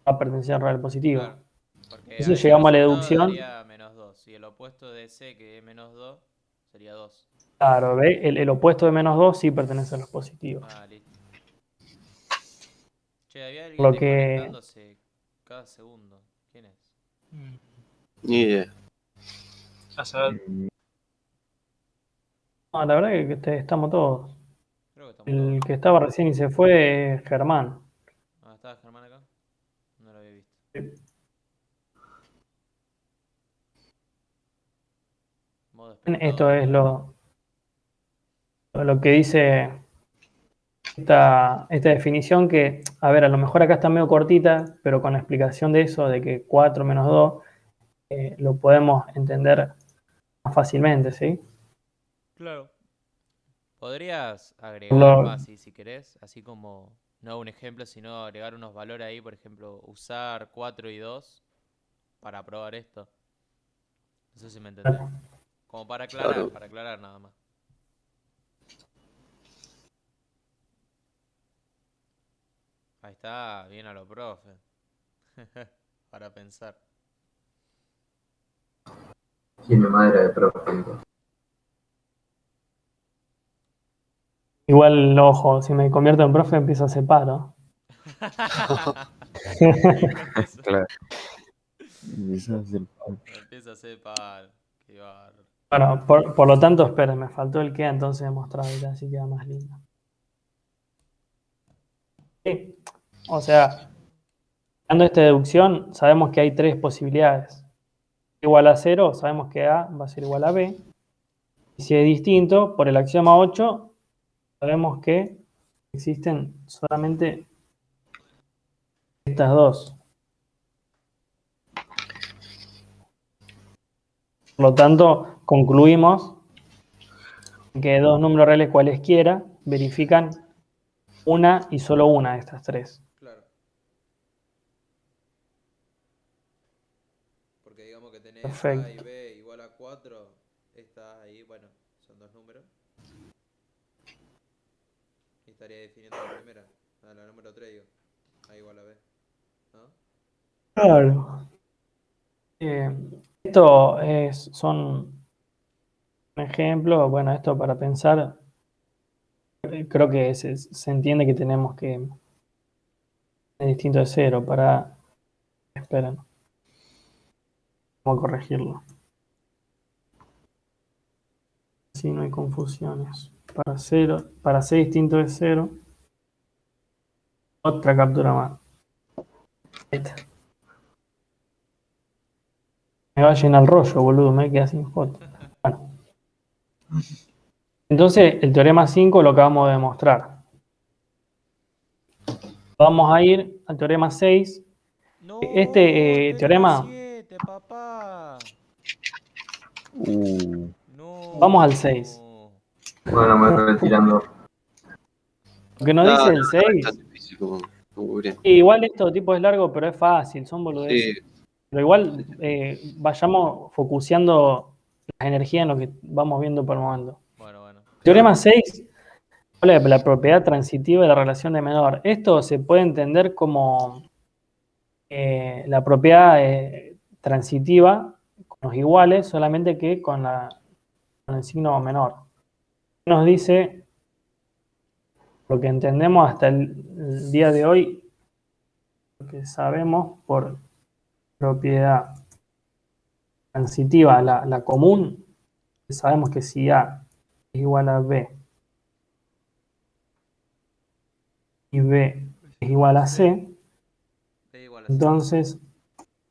va a pertenecer al real positivo. Claro. Porque Entonces ahí el llegamos a la resultado deducción. daría menos 2. Y el opuesto de C, que es menos 2, sería 2. Claro, ¿ve? El opuesto de menos 2 sí pertenece a los positivos. Ah, listo. Che, había alguien Lo que. desconectándose cada segundo. ¿Quién es? ni idea. mm, No, la verdad que estamos todos. Creo que estamos con El que estaba recién y se fue es Germán. Ah, ¿estaba Germán acá? No lo había visto. Modo Esto espectador. es lo que dice esta definición que, a ver, a lo mejor acá está medio cortita, pero con la explicación de eso, de que 4 menos 2, lo podemos entender más fácilmente, ¿sí? Claro. Podrías agregar, Lo- va, si querés, así como, no un ejemplo, sino agregar unos valores ahí, por ejemplo, usar 4 y 2 para probar esto. No sé si me entendés. Como Claro. para aclarar nada más. Ahí está, bien a lo profe. Para pensar. Tiene madera de profe. Igual, ojo, si me convierto en profe empiezo a hacer paro. Y con eso Claro. Empieza a hacer- empieza a hacer pal. Qué bárbaro. Bueno, por lo tanto, esperen, me faltó el que entonces demostrar, así queda más lindo. Sí, o sea, dando esta deducción, sabemos que hay tres posibilidades. Igual a 0, sabemos que A va a ser igual a B. Y si es distinto, por el axioma 8, sabemos que existen solamente estas dos. Por lo tanto, concluimos que dos números reales cualesquiera verifican una y solo una de estas tres. Claro. Porque digamos que tenés A y Perfecto. B igual a 4. Está ahí, bueno, son dos números. Y estaría definiendo la primera. La número 3, digo. A igual a B. ¿No? Claro. Esto son ejemplos, bueno, esto para pensar, creo que se entiende que tenemos que es distinto de 0 para, esperen, vamos a corregirlo. Así no hay confusiones. Para 0, para C distinto de 0, otra captura más. Ahí está. Me va a llenar el rollo, boludo, me queda sin foto. Bueno. Entonces, el teorema 5 lo acabamos de demostrar. Vamos a ir al teorema 6. No, Este teorema, 7, papá. No. vamos al 6. Bueno, me voy retirando. Lo que nos No, dice no, el no es 6, tan difícil como Uriel. igual esto tipo es largo, pero es fácil, son Sí, boludeces. Pero igual vayamos focuseando las energías en lo que vamos viendo por el momento. Bueno. Teorema 6 habla de la propiedad transitiva de la relación de menor. Esto se puede entender como la propiedad transitiva con los iguales, solamente que con el signo menor. Nos dice lo que entendemos hasta el día de hoy, lo que sabemos por propiedad transitiva, la común, sabemos que si A es igual a B y B es igual a C, B igual a C. entonces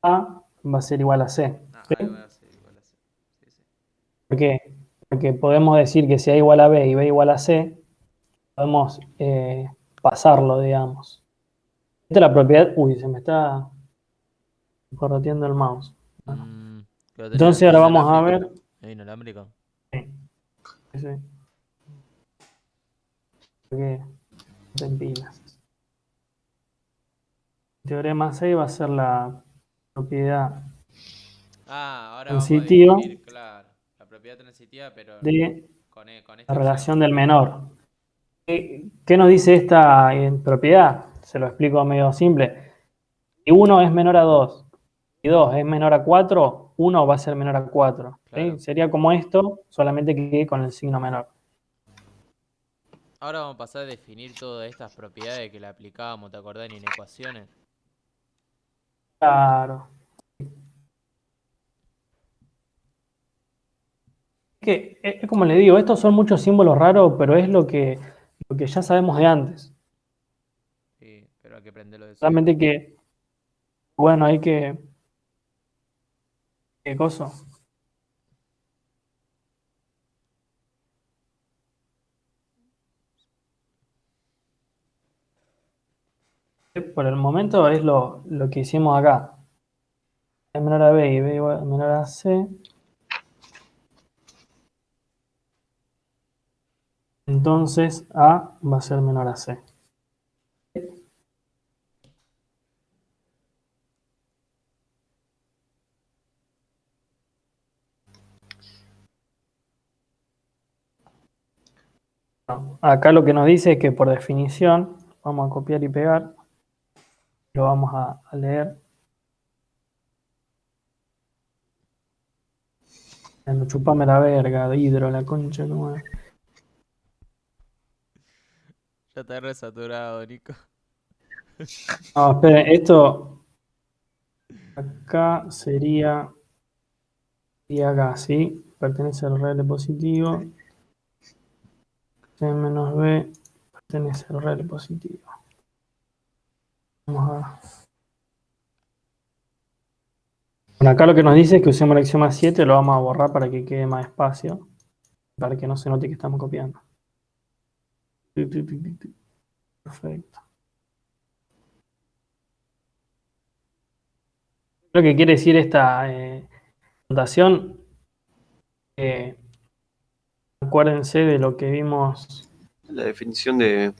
A va a ser igual a C. ¿Sí? A va a ser igual a C. Sí. ¿Por qué? Porque podemos decir que si A igual a B y B igual a C, podemos pasarlo, digamos. Esta es la propiedad. Uy, se me está correteando el mouse. Bueno. Pero Entonces tenés ahora vamos a ver. inalámbrico. Sí, sí. Porque no te pilas. El teorema 6 va a ser la propiedad Ahora transitiva vamos a definir, claro, la propiedad transitiva, pero de con la esta relación del menor. ¿Qué nos dice esta propiedad? Se lo explico medio simple. Si 1 es menor a 2 y 2 es menor a 4, 1 va a ser menor a 4. ¿Sí? Claro. Sería como esto, solamente que con el signo menor. Ahora vamos a pasar a definir todas estas propiedades que le aplicábamos, ¿te acordás? En ecuaciones. Claro. Es como les digo, estos son muchos símbolos raros, pero es lo que lo que ya sabemos de antes. Sí, pero hay que aprenderlo de eso. Solamente que, bueno, hay que... ¿Qué cosa? Por el momento es lo que hicimos acá. A menor a B y B igual a menor a C. Entonces A va a ser menor a C. Bueno, acá lo que nos dice es que por definición, vamos a copiar y pegar, lo vamos a leer. No, chupame la verga, de hidro, la concha, no es. Ya está resaturado, Nico. No, esperen, esto acá sería, y acá, ¿sí? Pertenece al real positivo. C menos B pertenece al real positivo. Vamos a... Bueno, acá lo que nos dice es que usemos el axioma 7, lo vamos a borrar para que quede más espacio, para que no se note que estamos copiando. Perfecto. Lo que quiere decir esta notación, acuérdense de lo que vimos La definición de.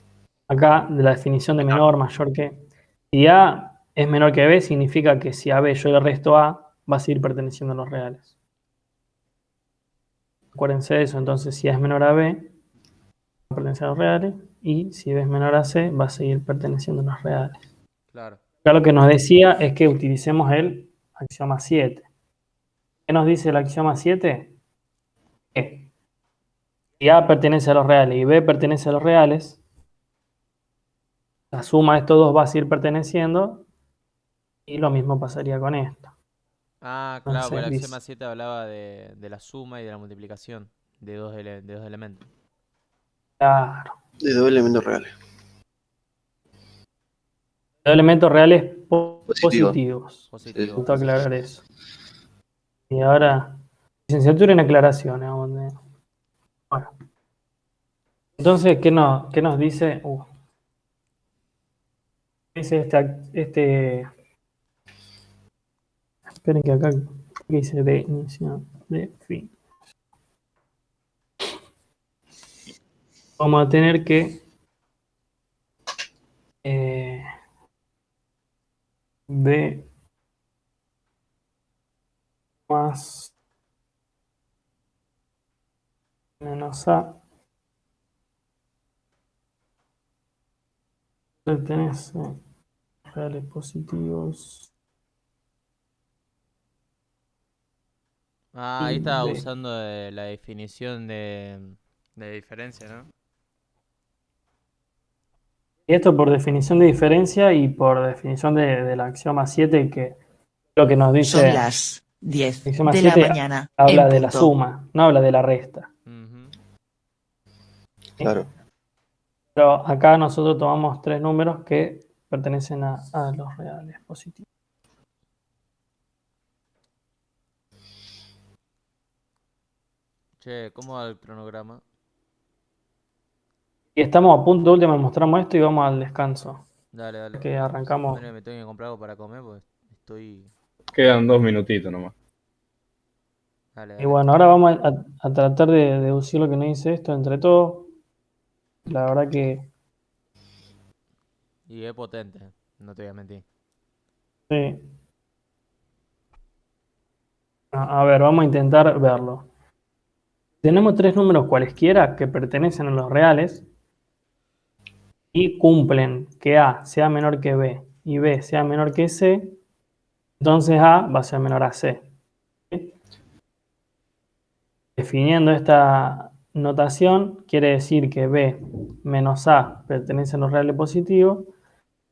acá, de la definición de menor, mayor que. Si A es menor que B, significa que si a B yo le resto A, va a seguir perteneciendo a los reales. Acuérdense de eso, entonces si A es menor a B, va a pertenecer a los reales, y si B es menor a C, va a seguir perteneciendo a los reales. Claro. Acá lo que nos decía es que utilicemos el axioma 7. ¿Qué nos dice el axioma 7? Que si A pertenece a los reales y B pertenece a los reales, la suma de estos dos va a seguir perteneciendo, y lo mismo pasaría con esto. Ah, claro, porque el Entonces, axioma 7 hablaba de la suma y de la multiplicación de dos elementos. claro, De dos elementos reales. dos elementos reales Positivo. positivos. Positivo. Faltó aclarar eso. Y ahora, licenciatura en aclaraciones. Vamos a tener. Bueno. Entonces, ¿qué nos dice? Dice este. Esperen que acá dice de inicio, de fin. Vamos a tener que B más menos A pertenece a reales positivos. Ah, ahí Y estaba B. usando la definición de diferencia, ¿no? Y esto por definición de diferencia y por definición del axioma 7, que lo que nos dice Son las 10 el axioma de la 7 mañana habla en de la punto. suma, no habla de la resta. Ujú. Claro. Pero acá nosotros tomamos tres números que pertenecen a los reales positivos. Che, ¿cómo va el cronograma? Y estamos a punto de última, mostramos esto y vamos al descanso. Dale, dale. Que arrancamos. Bueno, me tengo que comprar algo para comer, pues estoy... Quedan 2 minutitos nomás. Dale, Y dale. bueno, ahora vamos a tratar de deducir lo que nos dice esto entre todos. La verdad que Y es potente, no te voy a mentir. sí. A ver, vamos a intentar verlo. Tenemos tres números cualesquiera que pertenecen a los reales y cumplen que A sea menor que B y B sea menor que C, entonces A va a ser menor a C. ¿Sí? Definiendo esta notación, quiere decir que B menos A pertenece a los reales positivos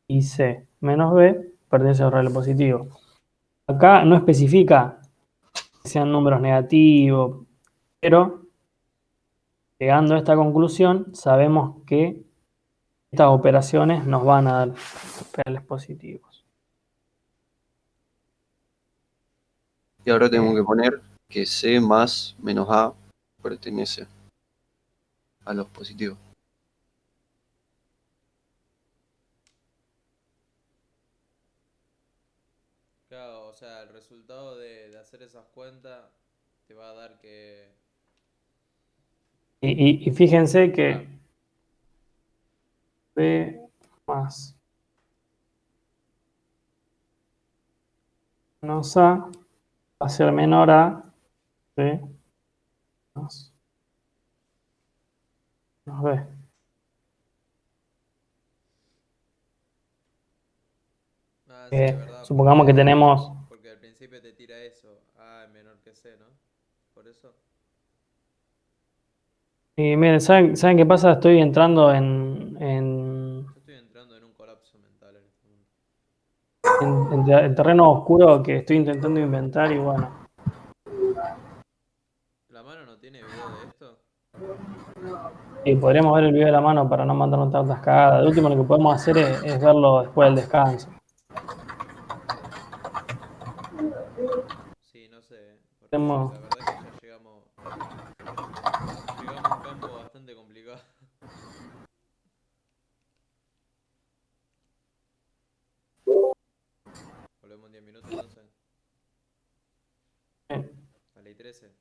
y C menos B pertenece a los reales positivos. Acá no especifica que sean números negativos, pero llegando a esta conclusión, sabemos que estas operaciones nos van a dar reales positivos. Y ahora tengo que poner que C más menos A pertenece a los positivos. Claro, o sea, el resultado de hacer esas cuentas te va a dar que... Y fíjense que Claro. B más menos A va a ser menor a B más menos B. Ah, sí, es Eh, verdad. supongamos que tenemos... Porque al principio te tira eso. A es menor que C, ¿no? Por eso. Y miren, ¿saben qué pasa? Estoy entrando Yo estoy entrando en un colapso mental en este momento. en terreno oscuro que estoy intentando inventar y bueno. ¿La mano no tiene video de esto? Y podríamos ver el video de la mano para no mandarnos tantas cagadas. De último, lo que podemos hacer es verlo después del descanso. Sí, no sé. Porque Tenemos- la verdad es que ya llegamos a un campo bastante complicado. Volvemos en 10 minutos entonces. A ley 13.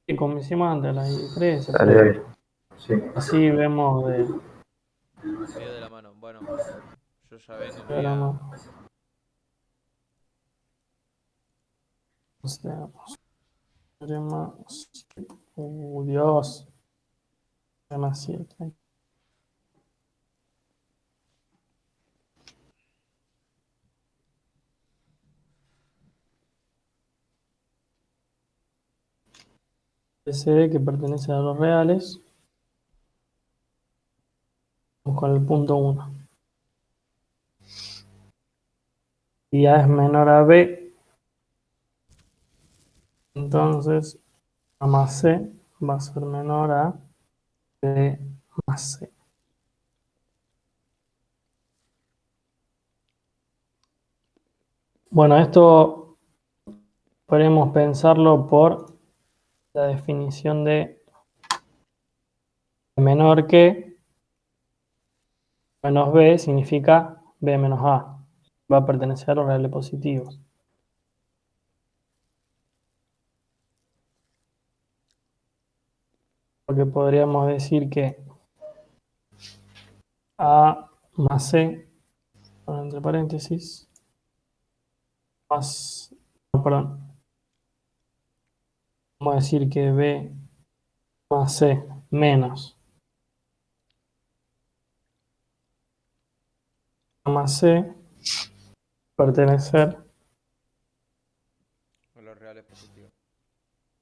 Y como hicimos antes, las 13. Dale, dale. Sí. Así vemos Video de la mano. Bueno, yo ya vengo, me de voy la a... mano. Tenemos. Dios. Demasiado. SD que pertenece a los reales. Vamos con el punto 1. Y A es menor a B. Entonces A más C va a ser menor a B más C. Bueno, esto podemos pensarlo por la definición de menor que menos B significa B menos A. Va a pertenecer a los reales positivos. Porque podríamos decir que A más C, entre paréntesis, más, no, perdón, vamos a decir que B más C menos A más C pertenecer A los reales positivos.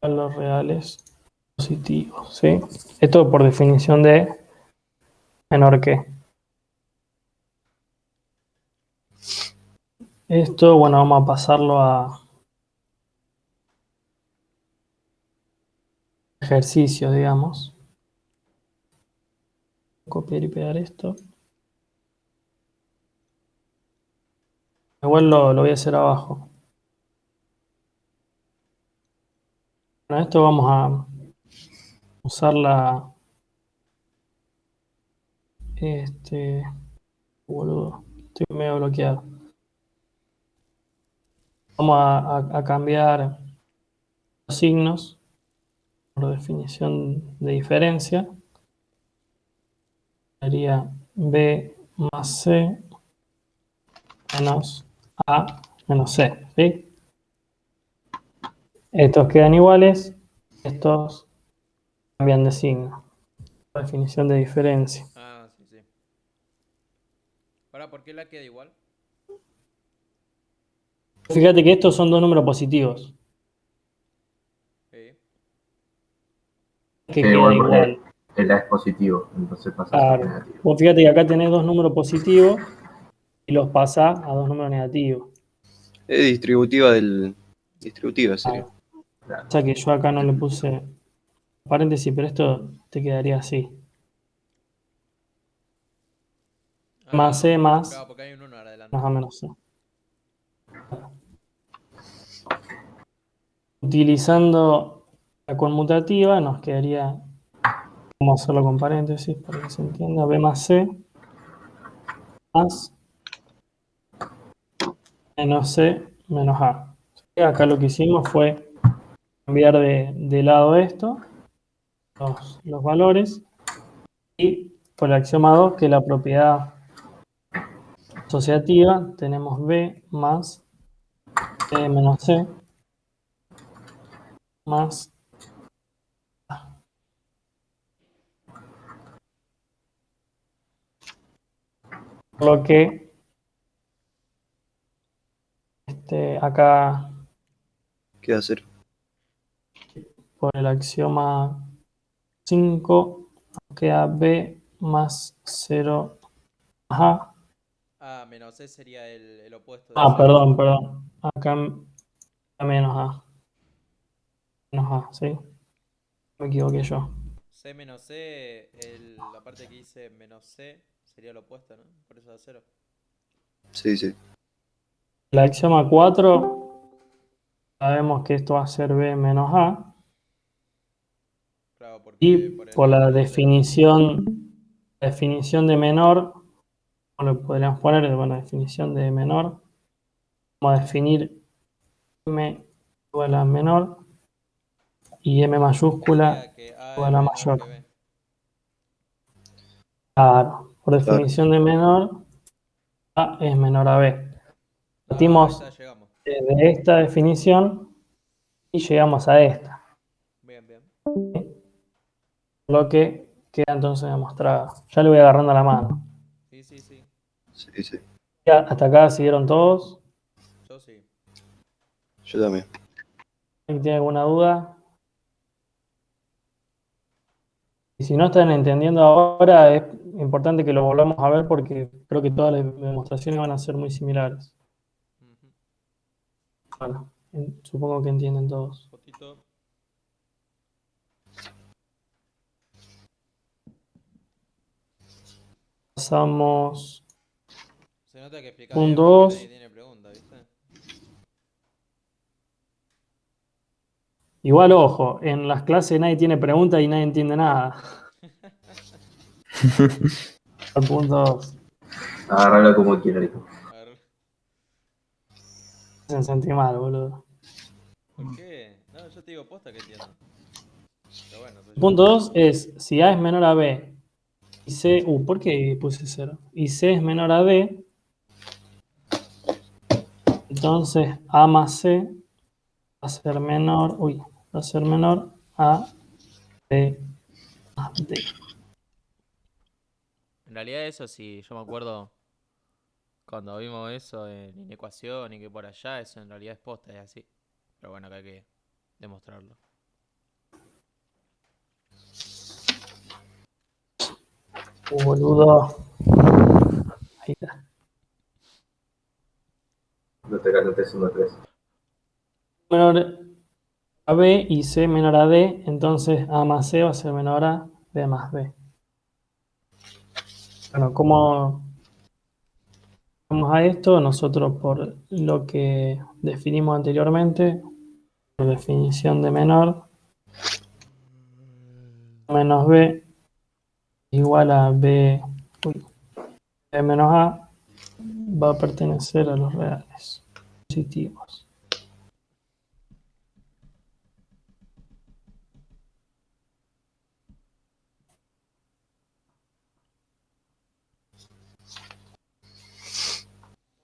a los reales positivos, ¿sí? Esto por definición de menor que. Esto, bueno, vamos a pasarlo a ejercicio, digamos. Copiar y pegar esto. Igual lo voy a hacer abajo. Bueno, esto vamos a usar la... Boludo, estoy medio bloqueado. Vamos a cambiar los signos por definición de diferencia. Sería B más C menos A menos C, ¿sí? Estos quedan iguales, estos cambian de signo. Por definición de diferencia. Ah, sí, sí. ¿Por qué la queda igual? Fíjate que estos son dos números positivos. Sí. Que queda igual. El A es positivo, entonces pasa a ser Claro. negativo. Vos fíjate que acá tenés dos números positivos y los pasa a dos números negativos. Es distributiva del. Distributiva sería. O sea que yo acá no le puse paréntesis, pero esto te quedaría así. Más C más Claro, porque hay un 1 ahora adelante. menos A menos C. Utilizando la conmutativa nos quedaría, vamos a hacerlo con paréntesis para que se entienda, B más C más menos C menos A. Acá lo que hicimos fue cambiar de lado esto, los valores, y por el axioma 2, que es la propiedad asociativa, tenemos B más B menos C más A. Por lo que acá ¿Qué hacer? por el axioma 5 nos queda B más 0 más A. Ah, menos C sería el opuesto de 0. Perdón. Acá menos A. Menos A, ¿sí? Me equivoqué yo. C menos C, la parte que dice menos C sería lo opuesto, ¿no? Por eso da 0. Sí, sí. El axioma 4, sabemos que esto va a ser B menos A. Claro, porque Y por el por la otro es 0. definición de menor, como lo podríamos poner, bueno, definición de menor, vamos a definir M igual a menor y M mayúscula Sería que A igual es a menor que mayor. B. Claro, por Claro. definición de menor, A es menor a B. Ah, ahí Partimos está, llegamos. de esta definición y llegamos a esta. Bien, bien. Lo que queda entonces demostrado. Ya le voy agarrando la mano. Sí, sí, sí. Sí, sí. Ya, hasta acá siguieron todos. Yo sí. Yo también. ¿Alguien tiene alguna duda? Y si no están entendiendo ahora, es importante que lo volvamos a ver porque creo que todas las demostraciones van a ser muy similares. Ujú. Bueno, supongo que entienden todos. Fotito. Pasamos Se nota que explicás bien punto porque 2. nadie tiene pregunta, ¿viste? Igual, ojo, en las clases nadie tiene preguntas y nadie entiende nada. Al punto 2. Agárralo como quiera, hijo. A ver, Se sentí mal, boludo. ¿por qué? No, yo te digo posta que entiendo. Pero bueno, soy yo. Punto 2 es, si A es menor a B y C, ¿por qué puse 0? Y C es menor a D, entonces A más C va a ser menor, va a ser menor a B más D. En realidad eso sí, yo me acuerdo cuando vimos eso en inecuación y que por allá, eso en realidad es posta, es así. Pero bueno, acá hay que demostrarlo. Boludo. Ahí está. No te canotes 1-3. Menor a B y C menor a D, entonces A más C va a ser menor a B más D. Bueno, ¿cómo vamos a esto? Nosotros por lo que definimos anteriormente, por definición de menor, menos B igual a B, B menos A, va a pertenecer a los reales positivos.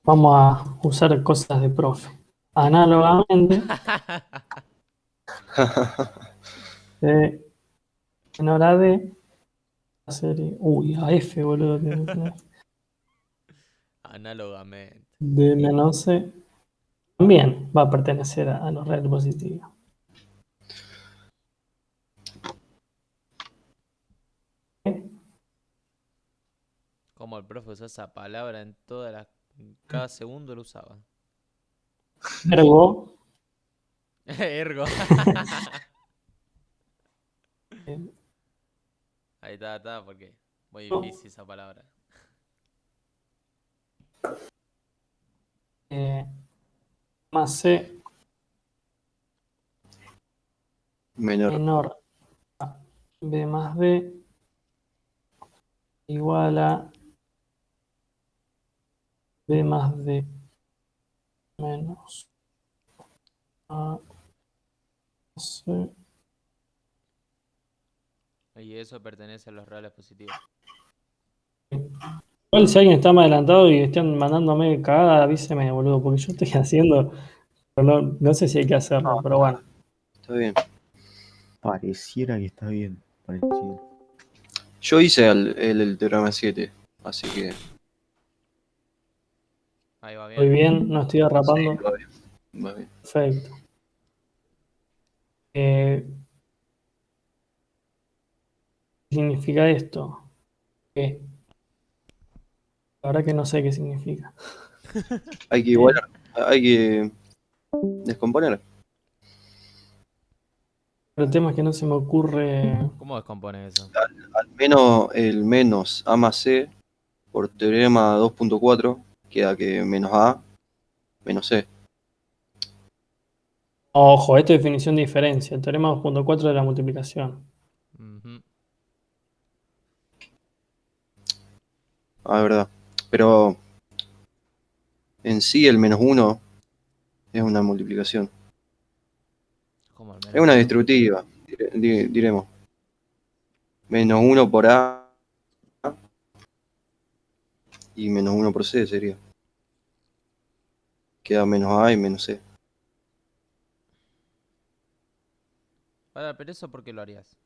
Vamos a usar cosas de profe. Análogamente, C menor a D va a ser, a F, boludo, tiene que tener. Análogamente. D menos C también va a pertenecer a los reales positivos. Como el profe usó esa palabra en todas las... Cada segundo lo usaba. Ergo, Ergo. Ahí está, porque muy difícil esa palabra. Más C Menor. menor a B más D igual a B más D menos A C. Y eso pertenece a los reales positivos. Igual si alguien está más adelantado y están mandándome cagada, avíseme, boludo, porque yo estoy haciendo, pero no sé si hay que hacerlo, pero bueno. Está bien. Pareciera que está bien. Pareciera. Yo hice el teorema 7, así que Ahí va Muy bien. bien, no estoy sí, derrapando. va bien. Va bien. Perfecto. ¿Qué significa esto? ¿Qué? La verdad que no sé qué significa. Hay que igualar, hay que descomponer. Pero el tema es que no se me ocurre. ¿Cómo descompone eso? Al menos el menos A más C por teorema 2.4 queda que menos A menos C. Ojo, esto es definición de diferencia. El teorema 2.4 de la multiplicación. Ujú. Ah, verdad. Pero en sí el menos 1 es una multiplicación. ¿Cómo al Es menos una uno? destructiva, diremos. Menos 1 por A y menos 1 por C sería. Queda menos A y menos C. Pero eso, ¿por qué lo harías?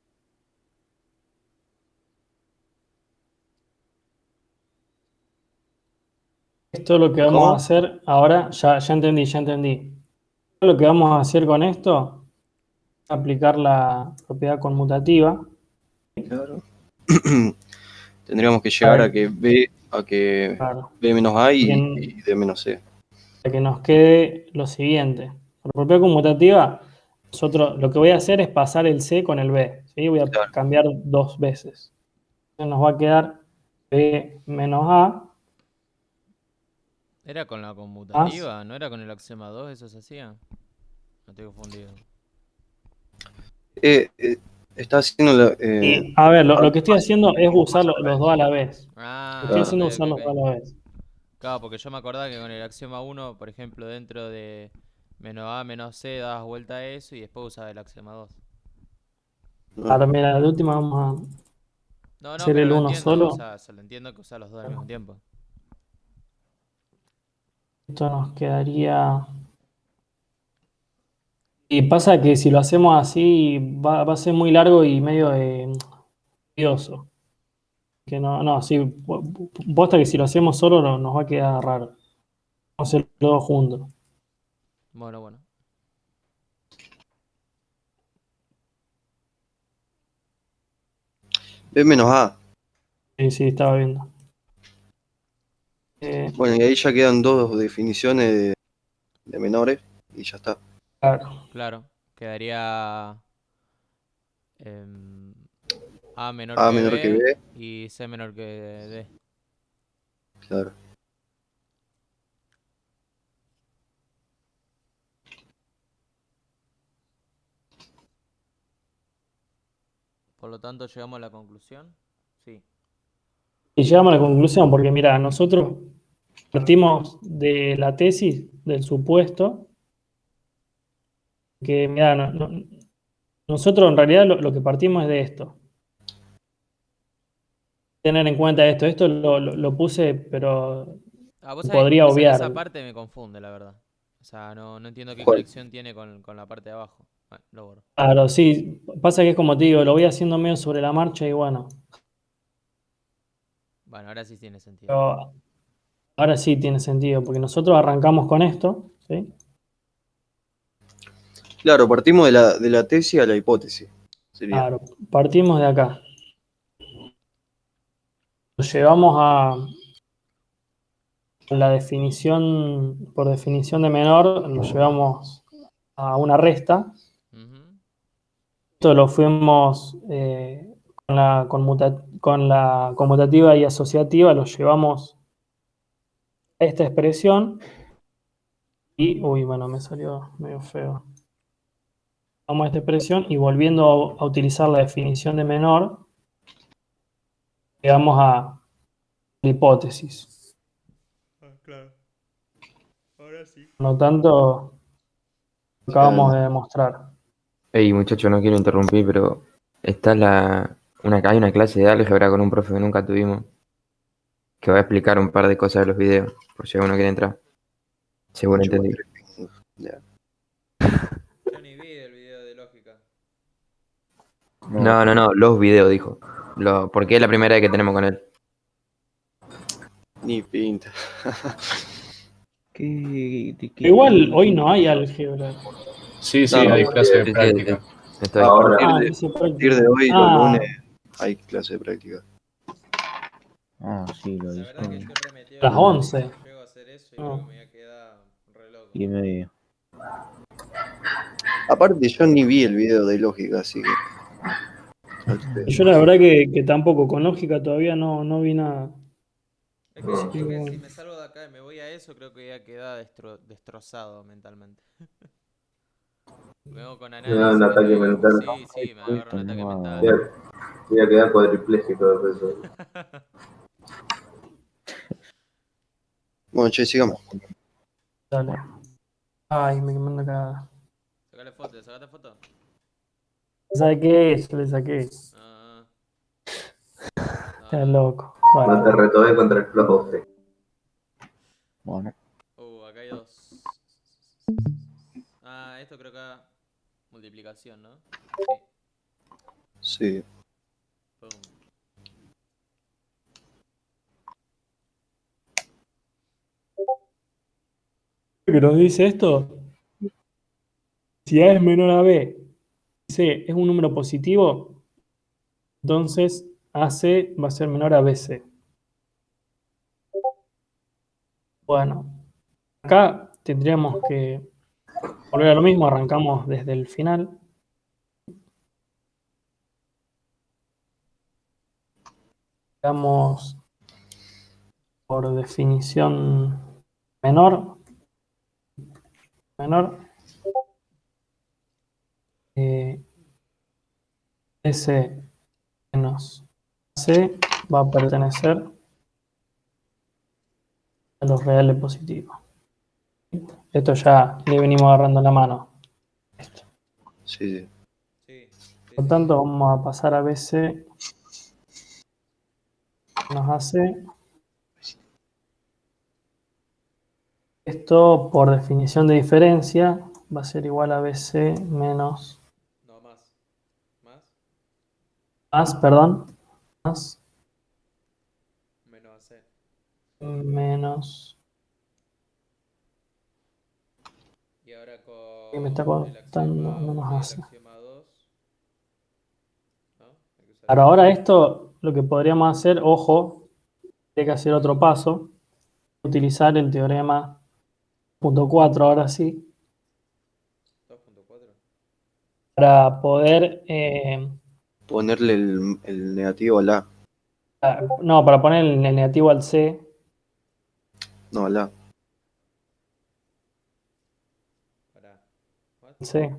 Esto es lo que vamos a ¿Cómo? hacer ahora. Ya entendí, ya entendí. Lo que vamos a hacer con esto es aplicar la propiedad conmutativa. Claro. Tendríamos que Para llegar a que claro, B menos A que, y D menos C. para que nos quede lo siguiente. Por propiedad conmutativa, nosotros lo que voy a hacer es pasar el C con el B. ¿Sí? Voy a Claro. cambiar dos veces. Entonces nos va a quedar B menos A ¿Era con la más. conmutativa? ¿No era con el axioma 2 eso se hacía? No estoy confundido. Eh, eh, está haciendo Y, a ver, lo que estoy más haciendo es usar a la los vez. dos a la vez. Lo que estoy Ah, ok, haciendo es ok, usar los dos a ok. la vez. Claro, porque yo me acordaba que con el axioma 1, por ejemplo, dentro de menos A menos C dabas vuelta a eso y después usabas el axioma 2. Ahora, mira, de última vamos a No, hacer pero el lo uno entiendo, o solo. sea, se lo entiendo que usas los dos al mismo tiempo. Esto nos quedaría. Y pasa que si lo hacemos así va a ser muy largo y medio tedioso. Que no, sí, posta que si lo hacemos solo nos va a quedar raro. Vamos a hacerlo todos juntos. Bueno. B menos A. Sí, estaba viendo. Eh, Bueno, y ahí ya quedan dos definiciones de menores y ya está. claro. Claro, quedaría em, A menor A que menor que B, B y C menor que D. claro. Por lo tanto, llegamos a la conclusión. Sí. Y llegamos a la conclusión, porque mira, nosotros partimos de la tesis, del supuesto, que mira, nosotros en realidad lo que partimos es de esto. Tener en cuenta esto. Esto lo puse, pero Vos sabés, podría esa obviar. parte me confunde, la verdad. O sea, no entiendo qué ¿Cuál? conexión tiene con la parte de abajo. Bueno, lo borro. Claro, sí. Pasa que es como te digo, lo voy haciendo medio sobre la marcha y bueno. Bueno, ahora sí tiene sentido. Pero ahora sí tiene sentido, porque nosotros arrancamos con esto, ¿sí? Claro, partimos de la tesis a la hipótesis. Sería. Claro, partimos de acá. Lo llevamos a la definición, por definición de menor, lo llevamos a una resta. Ujú. Esto lo fuimos con la conmutativa y asociativa, lo llevamos a esta expresión y, uy, bueno, me salió medio feo. Vamos a esta expresión y volviendo a utilizar la definición de menor, llegamos a la hipótesis. Claro. Ahora sí. Por lo tanto, lo acabamos de demostrar. Ey, muchacho, no quiero interrumpir, pero está hay una clase de álgebra con un profe que nunca tuvimos que va a explicar un par de cosas de los videos, por si alguno quiere entrar. Seguro entendí. Ya. Yo ni vi el video de lógica. No, los videos, dijo. Porque es la primera vez que tenemos con él. Ni pinta. ¿De qué Igual hoy no hay álgebra. Sí, sí, No, hay clase de Sí, sí, práctica. estoy. Ahora, Dice A partir de práctica. hoy, los lunes, hay clase de práctica. Ah, sí, lo La verdad que dije. estoy remetido Las en la 11. práctica. Llego a hacer eso y creo que me voy a quedar re loco. Y medio. Aparte, yo ni vi el video de lógica, así que. Yo la verdad que tampoco, con lógica todavía no vi nada. Es que Así siento que si bueno. me salgo de acá y me voy a eso, creo que voy a quedar destrozado mentalmente. Vengo con me da un análisis, ataque ¿viste? mental. Sí, sí, me agarra un ataque Voy mental. voy a quedar cuadripléjico después de eso. Bueno, che, sigamos. Dale. Ay, me manda cagada. Sacale foto, ¿le sacaste foto? Le saqué. Ah, Estás loco. No Bueno, te retobé contra el profe. Bueno, acá hay dos. Ah, esto creo que multiplicación, ¿no? Sí. Sí. Pum. ¿qué nos dice esto? Si A es menor a B, C es un número positivo, entonces AC va a ser menor a BC. Bueno, acá tendríamos que volver a lo mismo, arrancamos desde el final. Digamos, por definición menor, S menos C va a pertenecer a los reales positivos. Esto ya le venimos agarrando la mano. Sí, Sí, Por lo tanto, vamos a pasar a BC menos AC. Esto, por definición de diferencia, va a ser igual a BC menos no, más. más Menos AC. menos. Y ahora ¿Qué me está con el contando? axioma Menos 1 y el AC. axioma 2. ¿No? Hay que usar Pero ahora esto, lo que podríamos hacer, ojo, hay que hacer otro paso, utilizar el teorema punto 4 ahora sí, 2.4. para poder, ponerle el negativo al A. no, para poner el negativo al C, No, al A. Pará. What? C.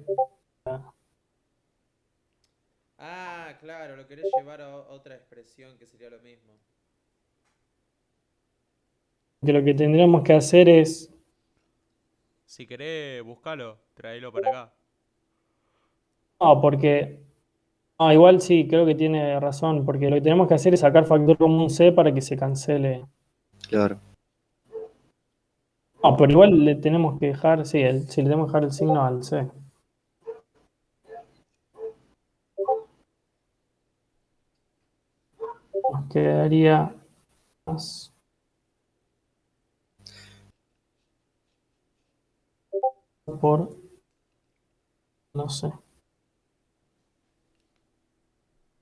Ah, claro, lo querés llevar a otra expresión que sería lo mismo. Que lo que tendríamos que hacer es, Si querés, buscalo, traelo para acá. no, porque, no, igual sí, creo que tiene razón, porque lo que tenemos que hacer es sacar factor común C para que se cancele. Claro. No, pero igual le tenemos que dejar, sí, sí, le tenemos que dejar el signo al C. Nos quedaría más por, no sé,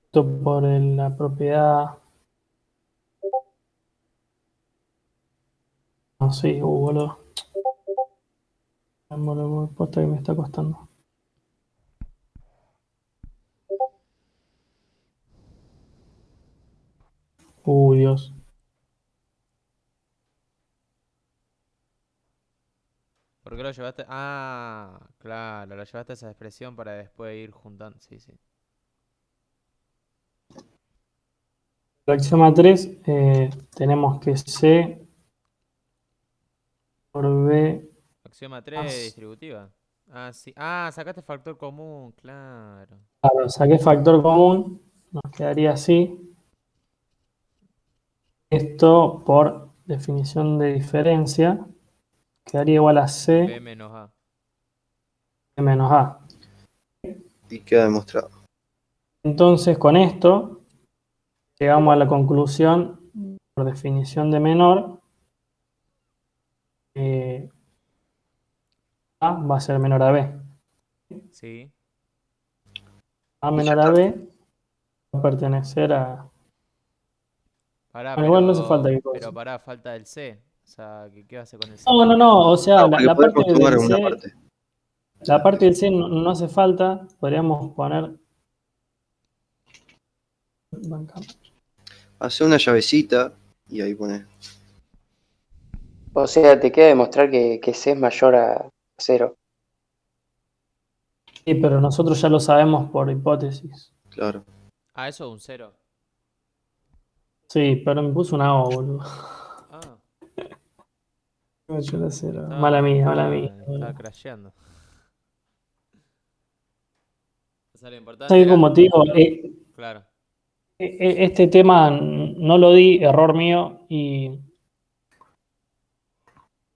esto por la propiedad, no sé, boludo. Bueno, posta que me está costando. Dios. ¿Por qué lo llevaste? Ah, claro, lo llevaste a esa expresión para después ir juntando. Sí, sí. El axioma 3 tenemos que C por B Axioma 3 más. distributiva. Ah, sí. Ah, sacaste factor común, claro. Claro, saqué factor común, nos quedaría así. Esto por definición de diferencia quedaría igual a B C menos A. menos A. Y queda demostrado. Entonces, con esto llegamos a la conclusión, por definición de menor, que A va a ser menor a B. Sí. A Y ya menor a está. B va a pertenecer a... Pará, Bueno, igual no hace falta que pero cosa. pará, falta el C. O sea, ¿qué hace con el C? No, no, no, o sea, No, porque la parte podemos tomar del una C, parte. la parte del C no hace falta, podríamos poner... Hace una llavecita y ahí pones. O sea, te queda demostrar que C es mayor a 0. Sí, pero nosotros ya lo sabemos por hipótesis. Claro. Ah, eso es un 0. Sí, pero me puso una O, boludo. Ah, Yo la cero. Mala mía, mala mía. estaba crasheando. O sea, lo importante ¿Sabes era. cómo te digo? Claro. Este tema no lo di, error mío, y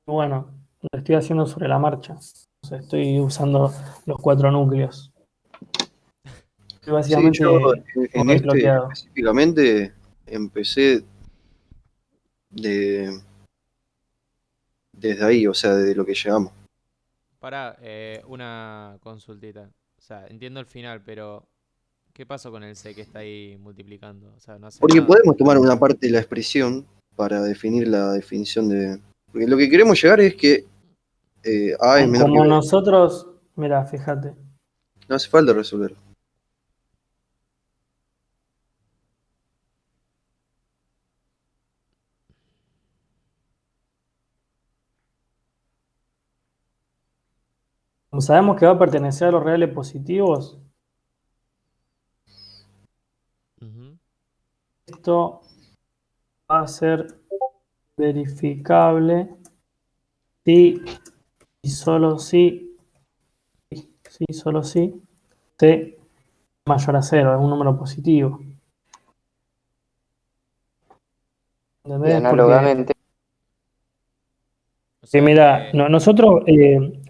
bueno, lo estoy haciendo sobre la marcha. O sea, estoy usando los 4 núcleos. Estoy Sí, yo básicamente en este desbloqueado. específicamente empecé de, desde ahí, o sea, desde lo que llegamos. Pará, una consultita. O sea, entiendo el final, pero ¿qué pasó con el C que está ahí multiplicando? O sea, no hace Porque nada. podemos tomar una parte de la expresión para definir la definición de... Porque lo que queremos llegar es que A es menor que Como B. nosotros, mira, fíjate. No hace falta resolver. Como sabemos que va a pertenecer a los reales positivos, Ujú. esto va a ser verificable si y solo si, solo si C es mayor a 0, es un número positivo. Y ¿Entendés? Porque análogamente, O sea mira, que. nosotros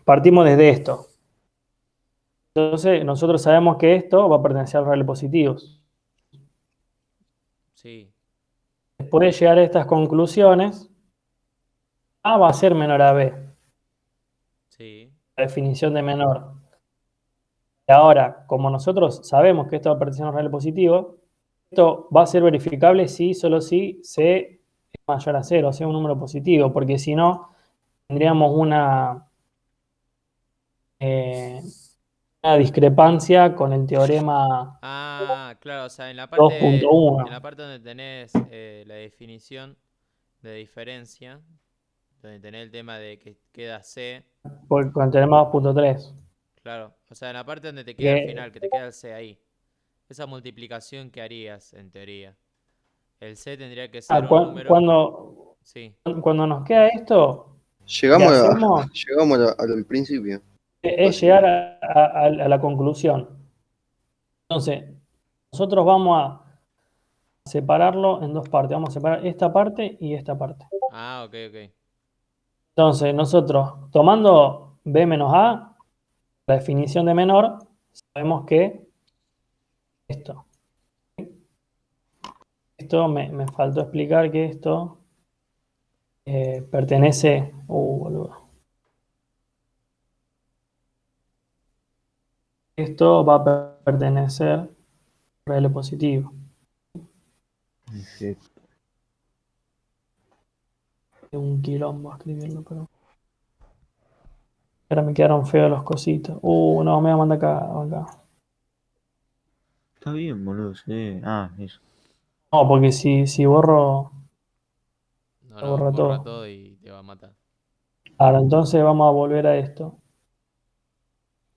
partimos desde esto. Entonces, nosotros sabemos que esto va a pertenecer a los reales positivos. Sí. Después de llegar a estas conclusiones, A va a ser menor a B, Sí. la definición de menor. Y ahora, como nosotros sabemos que esto va a pertenecer a los reales positivos, esto va a ser verificable si, solo si C es mayor a 0, o sea, un número positivo, porque si no, tendríamos eh, una discrepancia con el teorema Ah, claro, o sea, en en 2.1, la parte donde tenés la definición de diferencia, donde tenés el tema de que queda C, con el teorema 2.3. claro, o sea, en la parte donde te queda al Que final, que te queda el C ahí, esa multiplicación que harías en teoría. El C tendría que ser un número, cuando, sí, cuando nos queda esto, que Llegamos, hacemos llegamos al principio, es llegar básicamente. a la conclusión. Entonces, nosotros vamos a separarlo en dos partes. Vamos a separar esta parte y esta parte. ah, ok, ok, Entonces, nosotros, tomando B menos A, la definición de menor, sabemos que esto. Esto me faltó explicar que esto pertenece. Boludo. Esto va a pertenecer al real positivo. Perfecto. Es un quilombo escribirlo, pero. Ahora me quedaron feos los cositos. No, me voy a mandar acá. Está bien, boludo, sí. Ah, eso. No, porque si borro, No, se no, borra borra todo. todo y te va a matar. Ahora, entonces vamos a volver a esto.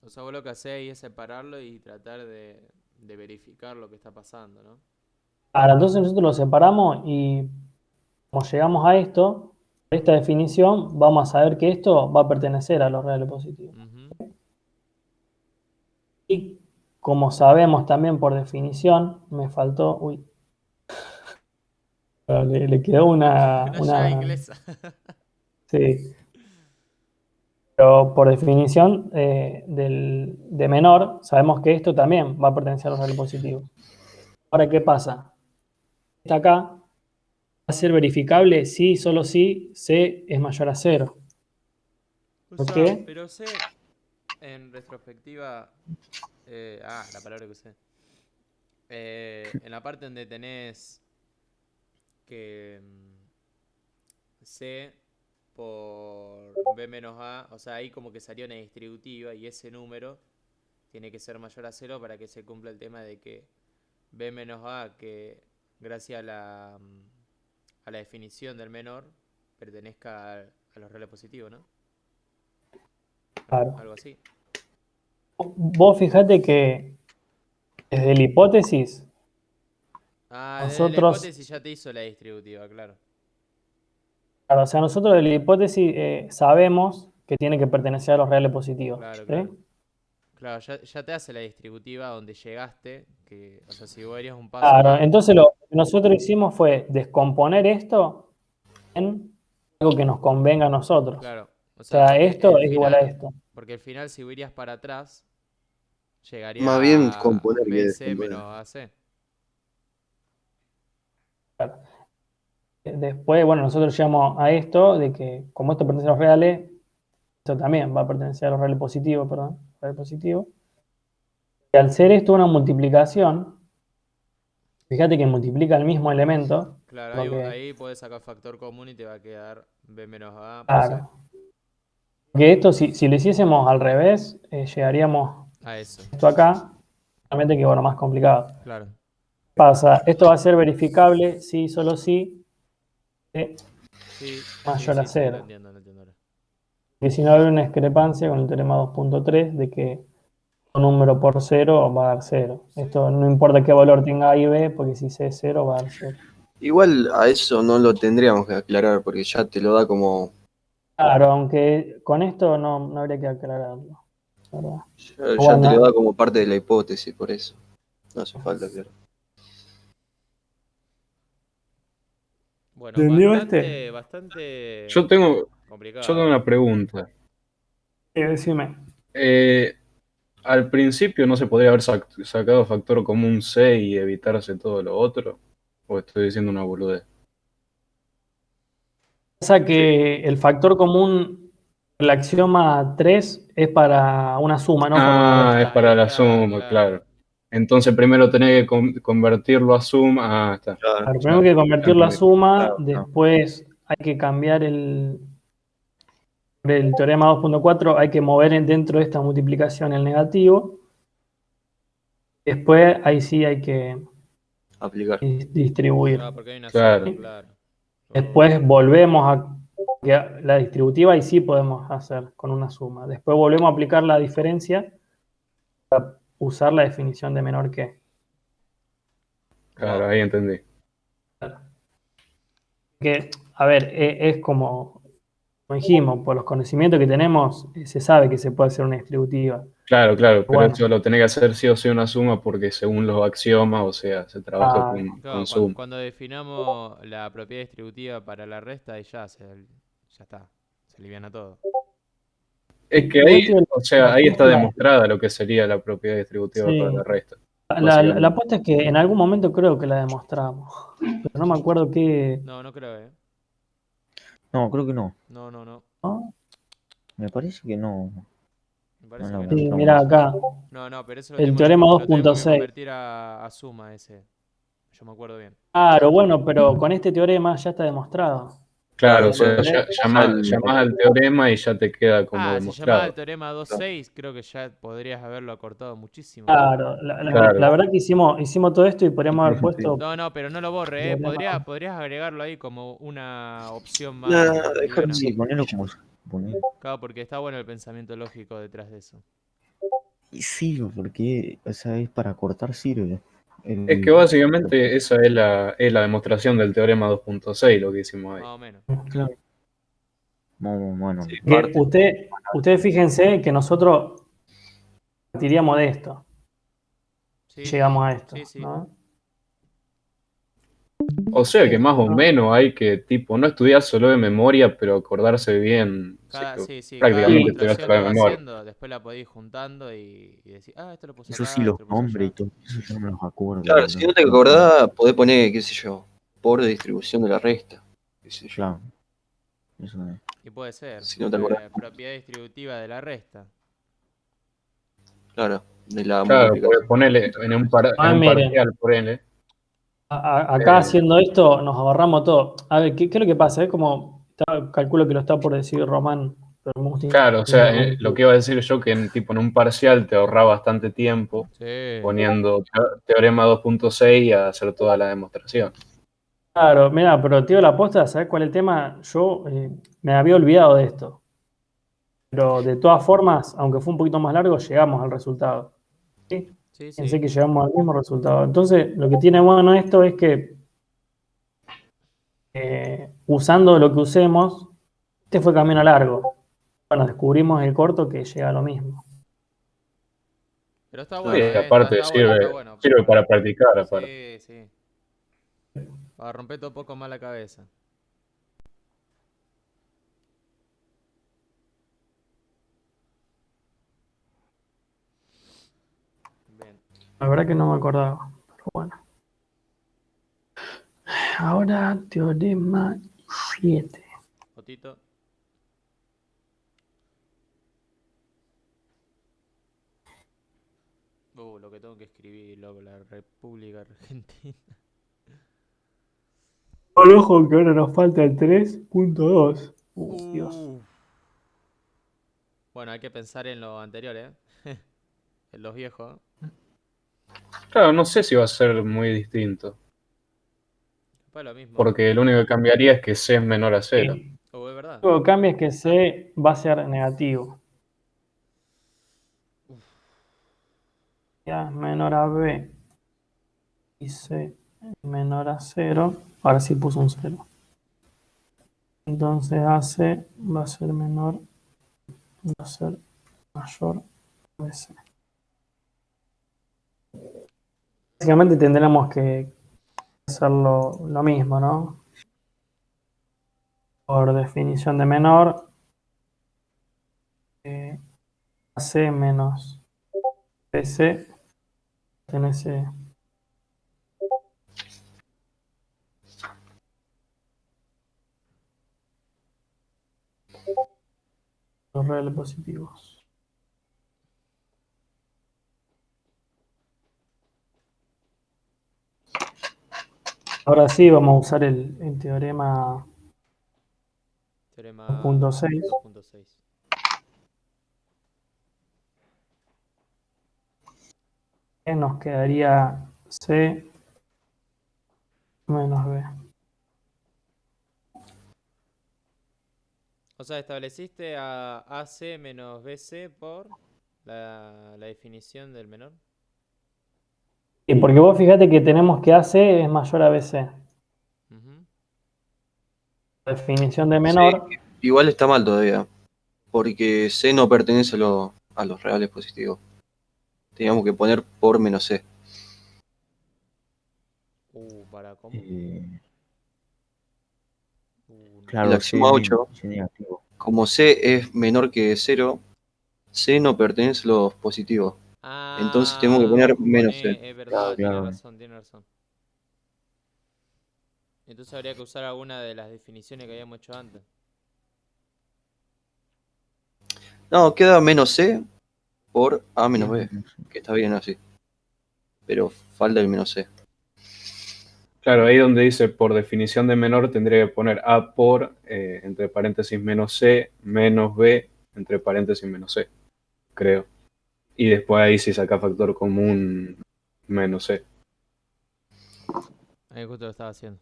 O sea, vos lo que hacés es separarlo y tratar de verificar lo que está pasando, ¿no? Ahora, entonces nosotros lo separamos y como llegamos a esta definición, vamos a saber que esto va a pertenecer a los reales positivos. Ujú. Y como sabemos también por definición, me faltó, le quedó Una llave una, inglesa. sí, pero por definición de menor, sabemos que esto también va a pertenecer a los reales positivos. Ahora, ¿qué pasa? Esta acá va a ser verificable si, solo si C es mayor a 0. O ¿Por sea, qué? pero sé, en retrospectiva, la palabra que usé. En la parte donde tenés que C por B menos A, o sea, ahí como que salió una distributiva y ese número tiene que ser mayor a 0 para que se cumpla el tema de que B menos A, que gracias a la definición del menor, pertenezca a los reales positivos, ¿no? Claro. Algo así. Vos fijate que desde la hipótesis, Desde la nosotros, hipótesis ya te hizo la distributiva, claro. claro, o sea, nosotros de la hipótesis sabemos que tiene que pertenecer a los reales positivos. Claro, ¿Sí? claro. Claro, ya te hace la distributiva donde llegaste, que, o sea, si vos harías un paso Claro, más, entonces lo que nosotros hicimos fue descomponer esto en algo que nos convenga a nosotros. claro, o O sea, sea, esto es igual a esto. porque el final si vos irías para atrás, Más bien llegaría a componer que BC descomponer. menos AC. Después, bueno, nosotros llegamos a esto de que como esto pertenece a los reales, esto también va a pertenecer a los reales positivos, perdón, reales positivos. Y al ser esto una multiplicación, fíjate que multiplica el mismo elemento, Claro, lo que, ahí podés sacar factor común y te va a quedar B menos A por C. claro, que esto si lo hiciésemos al revés, llegaríamos A eso, esto acá, realmente que bueno, más complicado. claro. ¿Qué pasa? Esto va a ser verificable si, solo si, Sí, mayor a lo 0. entiendo, lo entiendo ahora. Que si no hay una discrepancia con el teorema 2.3 de que un número por 0 va a dar 0. Esto no importa qué valor tenga A y B, porque si C es 0 va a dar 0. Igual a eso no lo tendríamos que aclarar porque ya te lo da como. Claro, aunque con esto no habría que aclararlo, ¿verdad? Ya te lo Bueno, da como parte de la hipótesis, por eso. No hace falta aclarar. Bueno, ¿entendió este? bastante Yo tengo complicado. una pregunta. Decime. Al principio no se podría haber sacado factor común C y evitarse todo lo otro. ¿O estoy diciendo una boludez? Pasa que el factor común del axioma 3 es para una suma, no para una Ah, es resta. para Ahí la está, suma, claro. claro. Entonces primero tenés que convertirlo a suma. Ah, está. Claro. Claro, primero hay que Ya convertirlo a entendí. suma, Claro, no. después hay que cambiar el teorema 2.4, hay que mover dentro de esta multiplicación el negativo. Después ahí sí hay que Aplicar. distribuir. Claro, porque hay una Claro. suma, claro. Después volvemos a que la distributiva y sí podemos hacer con una suma. Después volvemos a aplicar la diferencia para usar la definición de menor que. Claro, Wow. ahí entendí. Que, a ver, es como dijimos, por los conocimientos que tenemos, se sabe que se puede hacer una distributiva. Claro, pero Bueno, eso lo tenés que hacer sí o sí una suma porque según los axiomas, o sea, se trabaja ah, con Claro, suma. cuando definamos la propiedad distributiva para la resta, ahí ya está. Se aliviana todo. Es que igual ahí, te digo, o sea, la ahí está apuesta, demostrada lo que sería la propiedad distributiva para la sí, resta, la básicamente. apuesta es que en algún momento creo que la demostramos, pero no me acuerdo qué, No creo, No, creo que no. No. ¿no? Me parece que no. Me No parece la que no. Sí, demostramos mira eso. acá, No, pero eso el teorema lo tenemos que 2.6. convertir a suma ese. Yo me acuerdo bien. Claro, bueno, pero con este teorema ya está demostrado. Claro, o Claro, sea, ¿entendés? llamás al teorema y ya te queda como Ah, si llamaba al demostrado. teorema 2.6, creo que ya podrías haberlo acortado muchísimo. Claro, la Claro. verdad que hicimos todo esto y podríamos haber Tiene sentido. puesto No, pero no lo borre, ¿eh? teorema. Podrías agregarlo ahí como una opción más Nah, déjalo liviana. Sí, así. ponelo como. Ponelo. Claro, porque está bueno el pensamiento lógico detrás de eso. Y sí, porque, o sea, es para cortar sirve. Es que básicamente esa es la demostración del teorema 2.6, lo que hicimos ahí. Más o menos. Claro. Bueno, Sí, Que parte. ustedes fíjense que nosotros partiríamos de esto, Sí, llegamos a esto, sí, sí. ¿no? O sea que más o menos hay que, tipo, no estudiar solo de memoria, pero acordarse bien. Sí, cada Prácticamente estudiar demostración solo que de vas memoria. haciendo, después la podés ir juntando y decir, ah, esto lo puse eso sí, acá, los esto lo puse nombres y allá. todo eso yo no me los acuerdo, Claro, boludo. si no te acordás, podés poner, qué sé yo, por distribución de la resta. Qué sé yo. Claro. Eso es. Y puede ser, Si no te acordás, propiedad distributiva de la resta. claro, de la Claro, multiplicación. ponerle en un Miren, parcial, ponele. acá haciendo esto nos ahorramos todo. A ver, ¿qué es lo que pasa? Es como, calculo que lo está por decir Román, pero me gusta Claro, o sea, lo interrumpir. que iba a decir yo que en un parcial te ahorraba bastante tiempo Sí. poniendo teorema 2.6 y a hacer toda la demostración. Claro, mira, pero tío, la posta, ¿sabes cuál es el tema? Yo me había olvidado de esto. Pero de todas formas, aunque fue un poquito más largo, llegamos al resultado. ¿Sí? Sí, Pensé sí. que llegamos al mismo resultado. Entonces, lo que tiene bueno esto es que usando lo que usemos, este fue camino largo. Bueno, descubrimos el corto que llega a lo mismo. Pero está Sí, bueno, aparte está bueno, está bueno. sirve para practicar, aparte. Sí, sí. Para romper todo un poco más la cabeza. Bien. La verdad que no me acordaba, pero bueno. Ahora, teorema 7. Fotito. Lo que tengo que escribir, loco, la República Argentina. Ojo que ahora nos falta el 3.2. Dios. Bueno, hay que pensar en lo anterior, ¿eh? En los viejos. Claro, no sé si va a ser muy distinto. Pues lo mismo. Porque lo único que cambiaría es que C es menor a 0. Sí. Es verdad. Lo que cambia es que C va a ser negativo. Ya es menor a B y C es menor a 0. Ahora sí puso un 0. Entonces AC va a ser menor, va a ser mayor a BC. Básicamente tendremos que hacer lo mismo, ¿no? Por definición de menor, AC menos BC tenés los reales positivos. Ahora sí vamos a usar el teorema Teorema 2.6. 2.6. Que nos quedaría C menos B. O sea, estableciste a AC menos BC por la definición del menor. Y porque vos fíjate que tenemos que AC es mayor a BC. Definición de menor. Sí, igual está mal todavía, porque C no pertenece a los reales positivos. Teníamos que poner por menos C. ¿Para cómo? Claro, El axioma 8, C negativo. como C es menor que 0, C no pertenece a los positivos. Entonces tenemos que poner menos C. Es verdad, Claro. tiene razón. Entonces habría que usar alguna de las definiciones que habíamos hecho antes. No, queda menos C por A menos B, que está bien así. Pero falta el menos C. Claro, ahí donde dice por definición de menor tendría que poner A por, entre paréntesis, menos C, menos B, entre paréntesis, menos C, creo. Y después ahí si saca factor común, menos C. Ahí justo lo estaba haciendo.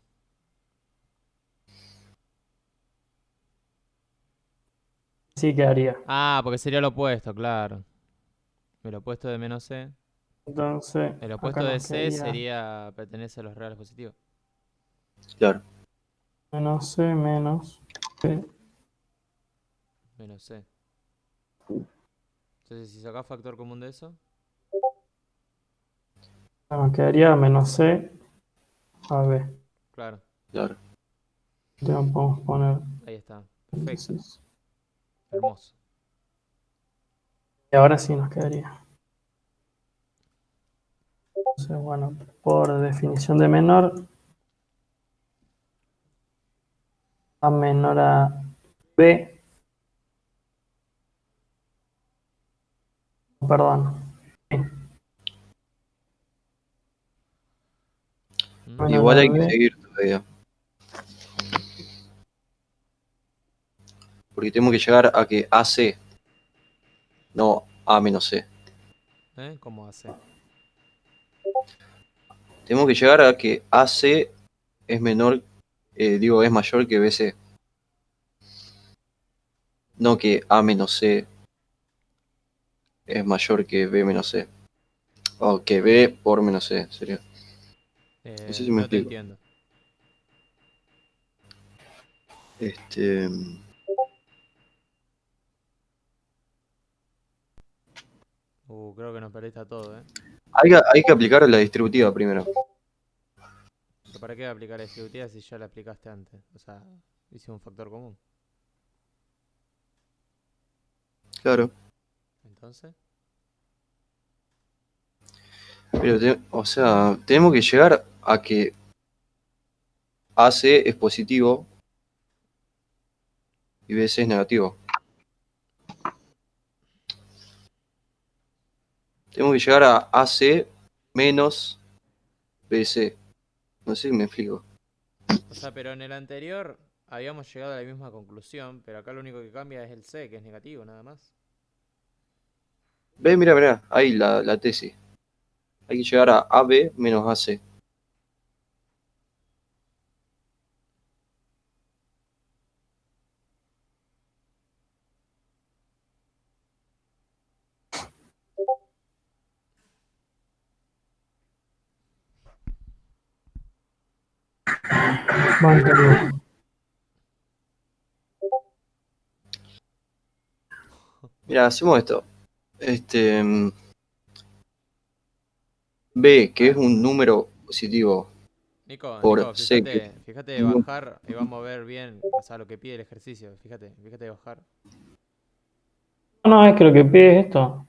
Sí quedaría. Ah, porque sería lo opuesto, claro. El opuesto de menos C. Entonces, El acá opuesto de nos C quedaría sería pertenece a los reales positivos. Claro. menos C menos B. Menos C. Entonces, si sacás factor común de eso, Nos quedaría menos C a B. claro, Claro. Entonces podemos poner ahí está. Perfecto. paréntesis. Hermoso. Y ahora sí nos quedaría. Entonces, bueno, por definición de menor, A menor a B, perdón, sí, ¿Mm? menor Igual a hay que B, seguir todavía. Porque tenemos que llegar a que AC, no A menos C. ¿Cómo hace? Tenemos que llegar a que AC es menor, es mayor que BC. No que A menos C es mayor que B menos C. O que B por menos C, sería. No sé si me No te explico. entiendo. Este, Creo que nos perdiste a todo, ¿eh? hay que aplicar la distributiva primero. ¿Pero para qué aplicar la distributiva si ya la aplicaste antes? O sea, hicimos un factor común. Claro. Entonces, Pero, o sea, tenemos que llegar a que AC es positivo y BC es negativo. Tenemos que llegar a AC menos BC. No sé si me explico. o sea, pero en el anterior habíamos llegado a la misma conclusión, pero acá lo único que cambia es el C, que es negativo, nada más. Ve, mira, ahí la tesis. Hay que llegar a AB menos AC. banco, Mira, hacemos esto. B, que es un número positivo por Nico, C, que fíjate de bajar y vamos a ver bien, o sea, lo que pide el ejercicio. Fíjate de bajar. no, es que lo que pide es esto.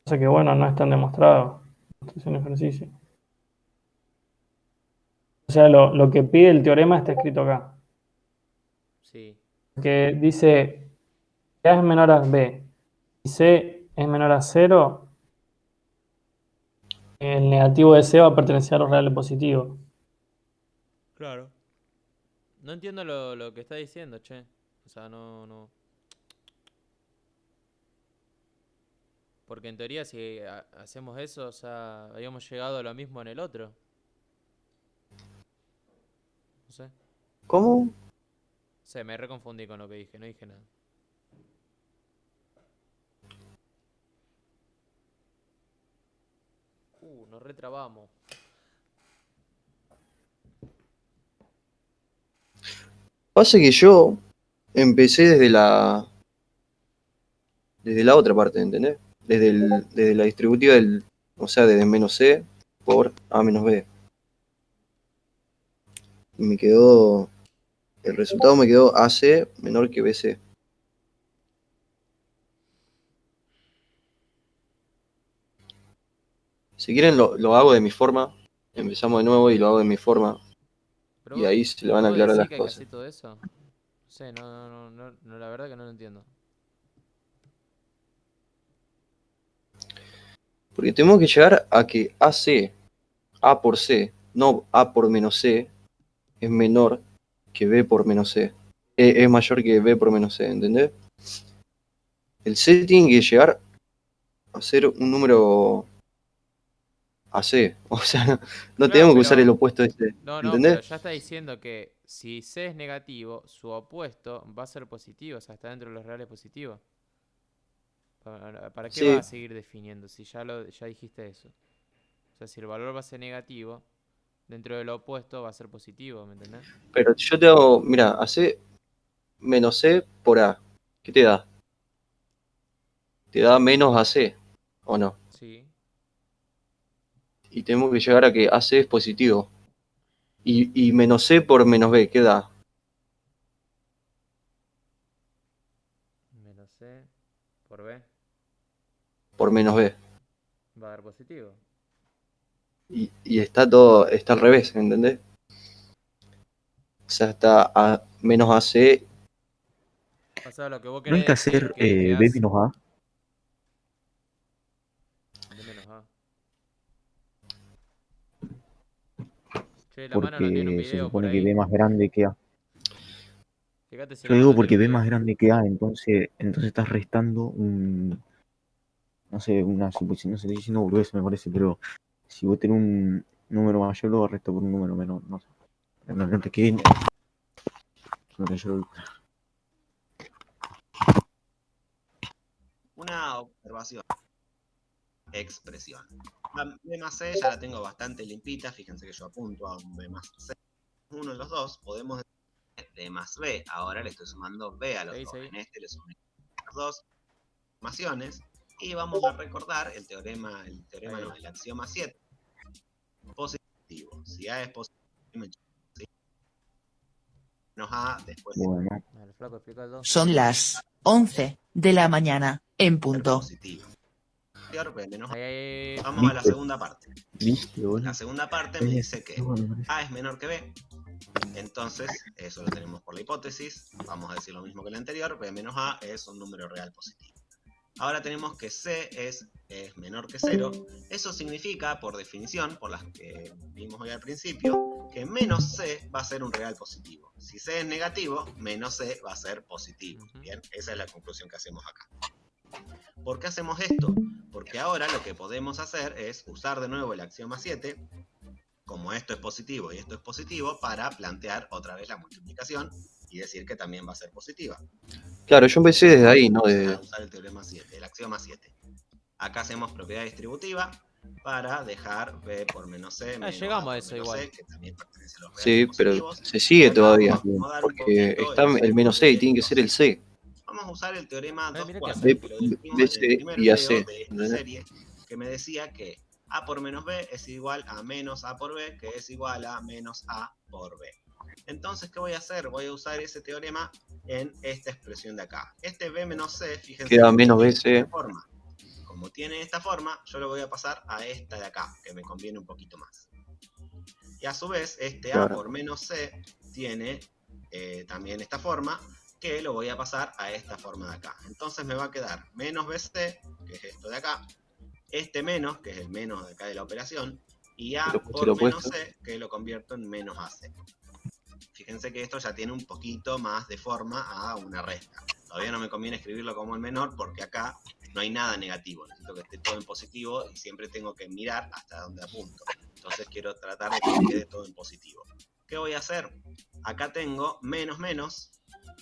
O sea que bueno, no es tan demostrado. Esto es un ejercicio. O sea, lo que pide el teorema está escrito acá. Sí. Que dice que A es menor a B y C es menor a 0, el negativo de C va a pertenecer a los reales positivos. Claro. No entiendo lo que está diciendo, che. O sea, no. Porque en teoría si hacemos eso, o sea, habíamos llegado a lo mismo en el otro. No sé. ¿Cómo? Me reconfundí con lo que dije, no dije nada. Nos retrabamos. Pasa que yo empecé desde la otra parte, ¿entendés? Desde la distributiva o sea, desde menos C por A menos B. Y el resultado me quedó AC menor que BC. Si quieren lo hago de mi forma. Empezamos de nuevo y lo hago de mi forma. Pero Y ahí se le van a vos aclarar decís las que hay que cosas. hacer todo eso. No sé, no, la verdad que no lo entiendo. Porque tenemos que llegar a que AC, A por C, no A por menos C, es menor que B por menos C. Es mayor que B por menos C, ¿entendés? El C tiene que llegar a ser un número AC. O sea, no Claro, tenemos que usar el pero. opuesto de C, No, pero ¿entendés? ya está diciendo que si C es negativo, su opuesto va a ser positivo, o sea, está dentro de los reales positivos. ¿Para qué vas a Sí, seguir definiendo si ya dijiste eso? O sea, si el valor va a ser negativo, dentro del opuesto va a ser positivo, ¿me entendés? pero yo te hago, mira, AC menos C por A. ¿Qué te da? Te da menos AC, ¿o no? Sí. Y tenemos que llegar a que AC es positivo. Y menos C por menos B, ¿qué da? Menos C por B Por menos B. va a dar positivo. Y está todo, está al revés, ¿entendés? O sea, está a menos AC. O sea, lo que vos ¿No hay querés que decir hacer que B hace menos A? B menos A. Che, la mano no tiene un Porque se video por supone que B ahí. más grande que A. Fíjate si Yo la digo mano tiene porque un B video. más grande que A, entonces estás restando no sé, una suposición, no sé, estoy diciendo boludez me parece, pero si vos tenés un número mayor, lo resto por un número menor, no sé. No te quede lo que yo Una observación, expresión. La B más C ya la tengo bastante limpita, fíjense que yo apunto a un B más C. Uno de los dos, podemos decir D más B. Ahora le estoy sumando B a los dos. En este le sumo las dos sumaciones. Y vamos a recordar el teorema no, el axioma 7. Positivo. Si A es positivo, menos A después de Bueno. El flaco explica el 2. Son las 11 de la mañana, en punto. positivo. B menos A. Ahí. Vamos a la segunda parte. ¿Viste, boludo? La segunda parte me dice que A es menor que B. Entonces, eso lo tenemos por la hipótesis. Vamos a decir lo mismo que el anterior. B menos A es un número real positivo. Ahora tenemos que C es menor que 0. Eso significa, por definición, por las que vimos hoy al principio, que menos C va a ser un real positivo. Si C es negativo, menos C va a ser positivo. Bien, esa es la conclusión que hacemos acá. ¿Por qué hacemos esto? Porque ahora lo que podemos hacer es usar de nuevo el axioma 7, como esto es positivo y esto es positivo, para plantear otra vez la multiplicación y decir que también va a ser positiva. Claro, yo empecé desde ahí, ¿no? Vamos a usar el teorema 7, el axioma 7. Acá hacemos propiedad distributiva para dejar B por menos C, menos llegamos A a eso por menos igual. C, que también pertenece a los reales Sí, pero positivos. se sigue todavía. Vamos a acomodar un Porque poquito está el el menos C y tiene que ser el C. Vamos a usar el teorema Mira qué 2.4, B, que lo dijimos B, en el C primer y video AC. de esta ¿entendés? serie, que me decía que A por menos B es igual a menos A por B, que es igual a menos A por B. Entonces, ¿qué voy a hacer? Voy a usar ese teorema en esta expresión de acá. Este B menos C, fíjense Queda que menos tiene BC. esta forma. Como tiene esta forma, yo lo voy a pasar a esta de acá, que me conviene un poquito más. Y a su vez, este A Claro. por menos C tiene también esta forma, que lo voy a pasar a esta forma de acá. Entonces me va a quedar menos BC, que es esto de acá, este menos, que es el menos de acá de la operación, y A por menos C, que lo convierto en menos AC. Fíjense que esto ya tiene un poquito más de forma a una resta. Todavía no me conviene escribirlo como el menor porque acá no hay nada negativo. Necesito que esté todo en positivo y siempre tengo que mirar hasta dónde apunto. Entonces quiero tratar de que quede todo en positivo. ¿Qué voy a hacer? Acá tengo menos menos.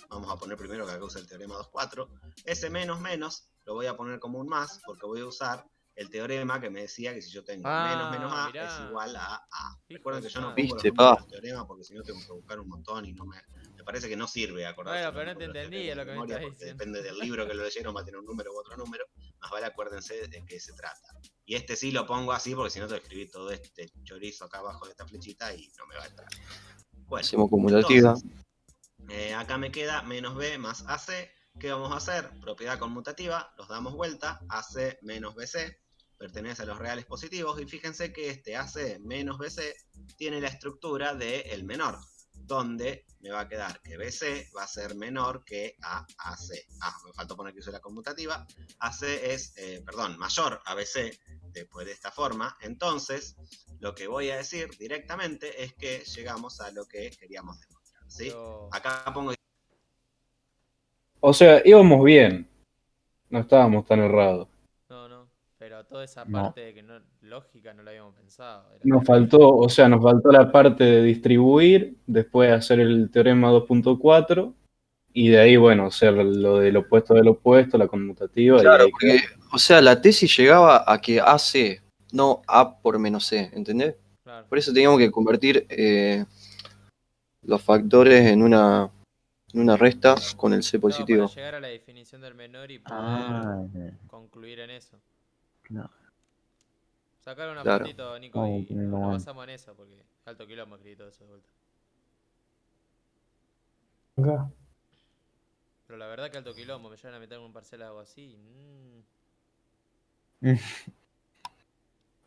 Vamos a poner primero que acá usa el teorema 2.4. Ese menos menos lo voy a poner como un más porque voy a usar el teorema que me decía que si yo tengo menos menos A es igual a A. Recuerden que yo no pongo los números de los teoremas porque si no tengo que buscar un montón y no me parece que no sirve acordarse. Bueno, pero no te entendía lo que me estás diciendo. Depende del libro que lo leyeron, va a tener un número u otro número. Más vale acuérdense de qué se trata. Y este sí lo pongo así porque si no te escribí todo este chorizo acá abajo de esta flechita y no me va a entrar. Bueno, hacemos acumulativa. Entonces, acá me queda menos B más AC. ¿Qué vamos a hacer? Propiedad conmutativa, los damos vuelta. AC menos BC pertenece a los reales positivos. Y fíjense que este AC menos BC tiene la estructura del menor. donde me va a quedar que BC va a ser menor que a AC. Me faltó poner que uso la conmutativa. AC es, mayor a BC después de esta forma. Entonces, lo que voy a decir directamente es que llegamos a lo que queríamos demostrar, ¿sí? Acá pongo... O sea, íbamos bien. No estábamos tan errados. No, pero toda esa No. parte de que no, lógica no la habíamos pensado. Era Nos como- faltó, o sea, nos faltó la parte de distribuir, después hacer el teorema 2.4 y de ahí, bueno, hacer lo del opuesto del opuesto, la conmutativa y Claro, ahí porque, o sea, la tesis llegaba a que AC, no A por menos C, ¿entendés? Claro. Por eso teníamos que convertir los factores en una resta con el C No, para positivo. llegar a la definición del menor y poder Ah, concluir en eso. no. Sacar una Claro. fotito, Nico, No, y no, nos bueno. basamos en eso, porque alto quilombo escribí todo eso de vuelta. Acá. Pero la verdad que alto quilombo, me llevan a meter en un parcel algo así.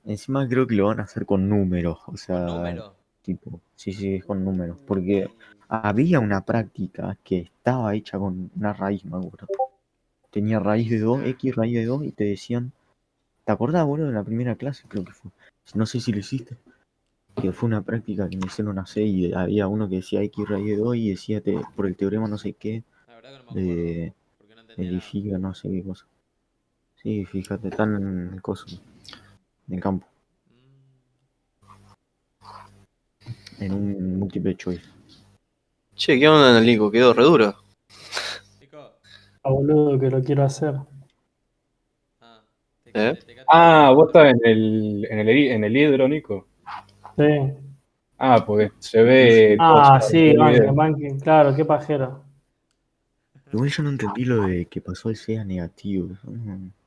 Encima creo que lo van a hacer con números, o sea, número? tipo, sí, es con números, porque había una práctica que estaba hecha con una raíz, me acuerdo. Tenía raíz de 2, X raíz de 2 y te decían, ¿te acordás, boludo, de la primera clase? Creo que fue. No sé si lo hiciste. Que fue una práctica que me hicieron hacer y había uno que decía X raíz de 2 y decía por el teorema no sé qué, de edifica no sé qué cosa. Sí, fíjate, tan en el coso, en el campo. En un múltiple choice. Che, ¿qué onda en el Nico? Quedó re duro. Boludo, que lo quiero hacer. ¿Eh? Ah, vos estás en el hidro, Nico. Sí. Ah, porque se ve Ah, cosa, sí, el video. claro, qué pajero. Igual yo no entendí lo de que pasó el sea negativo.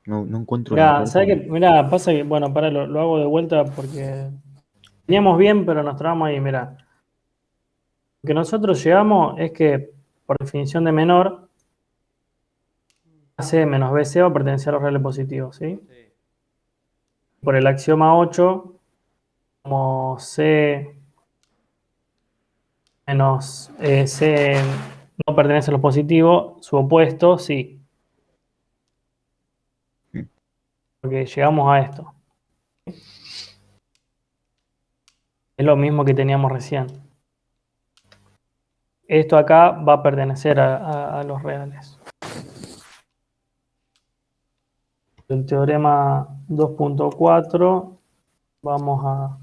No encuentro el Mirá, error. ¿sabes qué? Mirá, pasa que, bueno, para lo hago de vuelta porque teníamos bien, pero nos trabamos ahí, mirá. Lo que nosotros llegamos es que, por definición de menor, AC menos BC va a pertenecer a los reales positivos, ¿sí? Por el axioma 8, como C menos C no pertenece a los positivos, su opuesto sí. Porque llegamos a esto. Es lo mismo que teníamos recién. Esto acá va a pertenecer a los reales. El teorema 2.4, vamos a...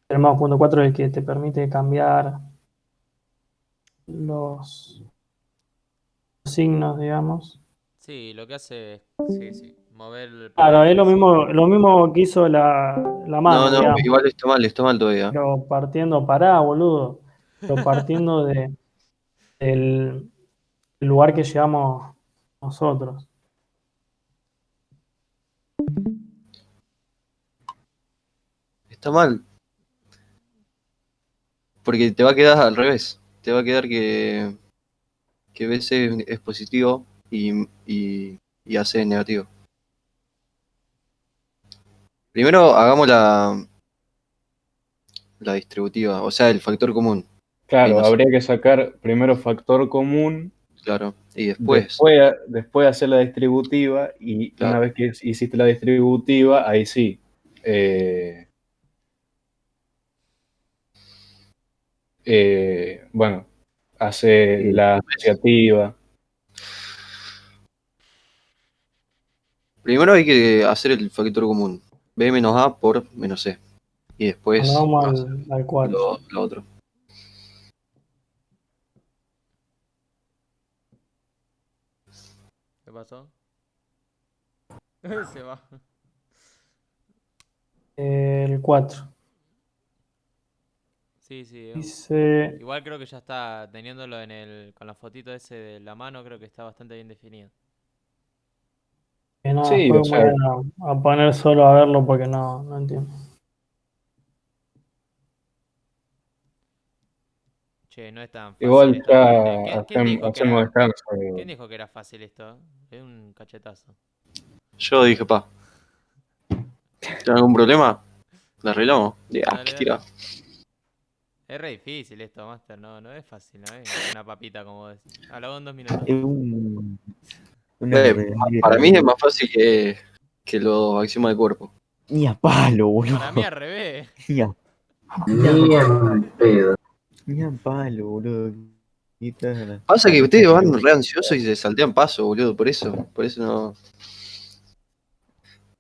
El teorema 2.4 es el que te permite cambiar los signos, digamos. Sí, lo que hace es mover el Claro, es paréntesis. lo mismo que hizo la mano, No, digamos. igual está mal todavía. Pero partiendo, pará, boludo. Pero partiendo del lugar que llegamos nosotros. Está mal. Porque te va a quedar al revés. Te va a quedar que BC es positivo y AC es negativo. Primero hagamos la distributiva, o sea, el factor común. Claro, Menos- habría que sacar primero factor común. Claro, y después. Después hacer la distributiva y Claro. una vez que hiciste la distributiva, ahí sí. Bueno, hace la asociativa. Primero hay que hacer el factor común. B menos A por menos C. Y después Cuando vamos al 4. lo otro. ¿Qué pasó? Se va. El 4. Sí. Dice... Igual creo que ya está teniéndolo con la fotito ese de la mano, creo que está bastante bien definido. Que no, Sí, después o me sea, voy a poner solo a verlo porque no entiendo. Che, no es tan fácil igual esto. ya ¿Quién dijo que hacemos era, descanso. ¿quién dijo que era fácil esto? Es un cachetazo. Yo dije, pa. ¿Tiene algún problema? ¿La arreglamos? Ya, Dale, ¿qué dale. tira? Es re difícil esto, Master, no es fácil, no es una papita como vos decís. Ah, lo hago en 2 minutos. Es una Eh, verdadera para mí es locura. más fácil que los axiomas de cuerpo. Ni a palo, boludo. Para mí al revés. Ni a, Ni en pedo. ni a palo, boludo. ¿Qué tal? Pasa que Esta ustedes van locura. re ansiosos y se saltean paso, boludo, por eso no.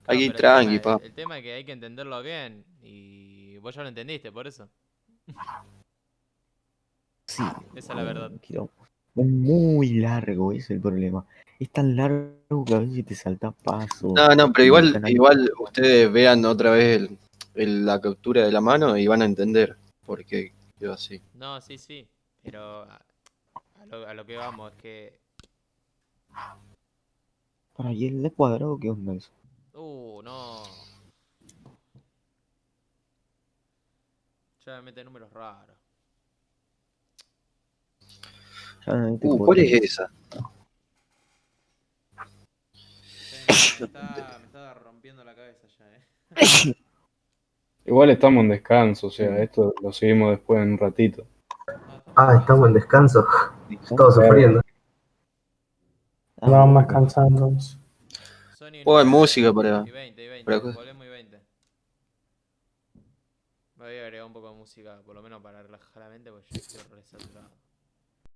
Hay Claro, que ir pero tranqui, pa. el tema es que hay que entenderlo bien. Y vos ya lo entendiste, por eso. Sí, Esa es la verdad. quiero. Es muy largo, ese es el problema. Es tan largo que a veces te salta paso. No, pero Y igual, buscan algo. igual ustedes vean otra vez la captura de la mano y van a entender por qué quedó así. No, sí. Pero a lo que vamos es que. Para y el de cuadrado, ¿qué onda eso? No. Ya me mete números raros. Ya no te ¿Cuál es potencia. esa? Me está rompiendo la cabeza ya, Igual estamos en descanso, o sea, esto lo seguimos después en un ratito. Ah, estamos en descanso. Estamos sufriendo. Vamos descansando. Sony Pongan 9 música para. y 20, y 20. para- Volvemos y 20. Me voy a agregar un poco de música, por lo menos para relajar la mente, porque yo estoy resaturado.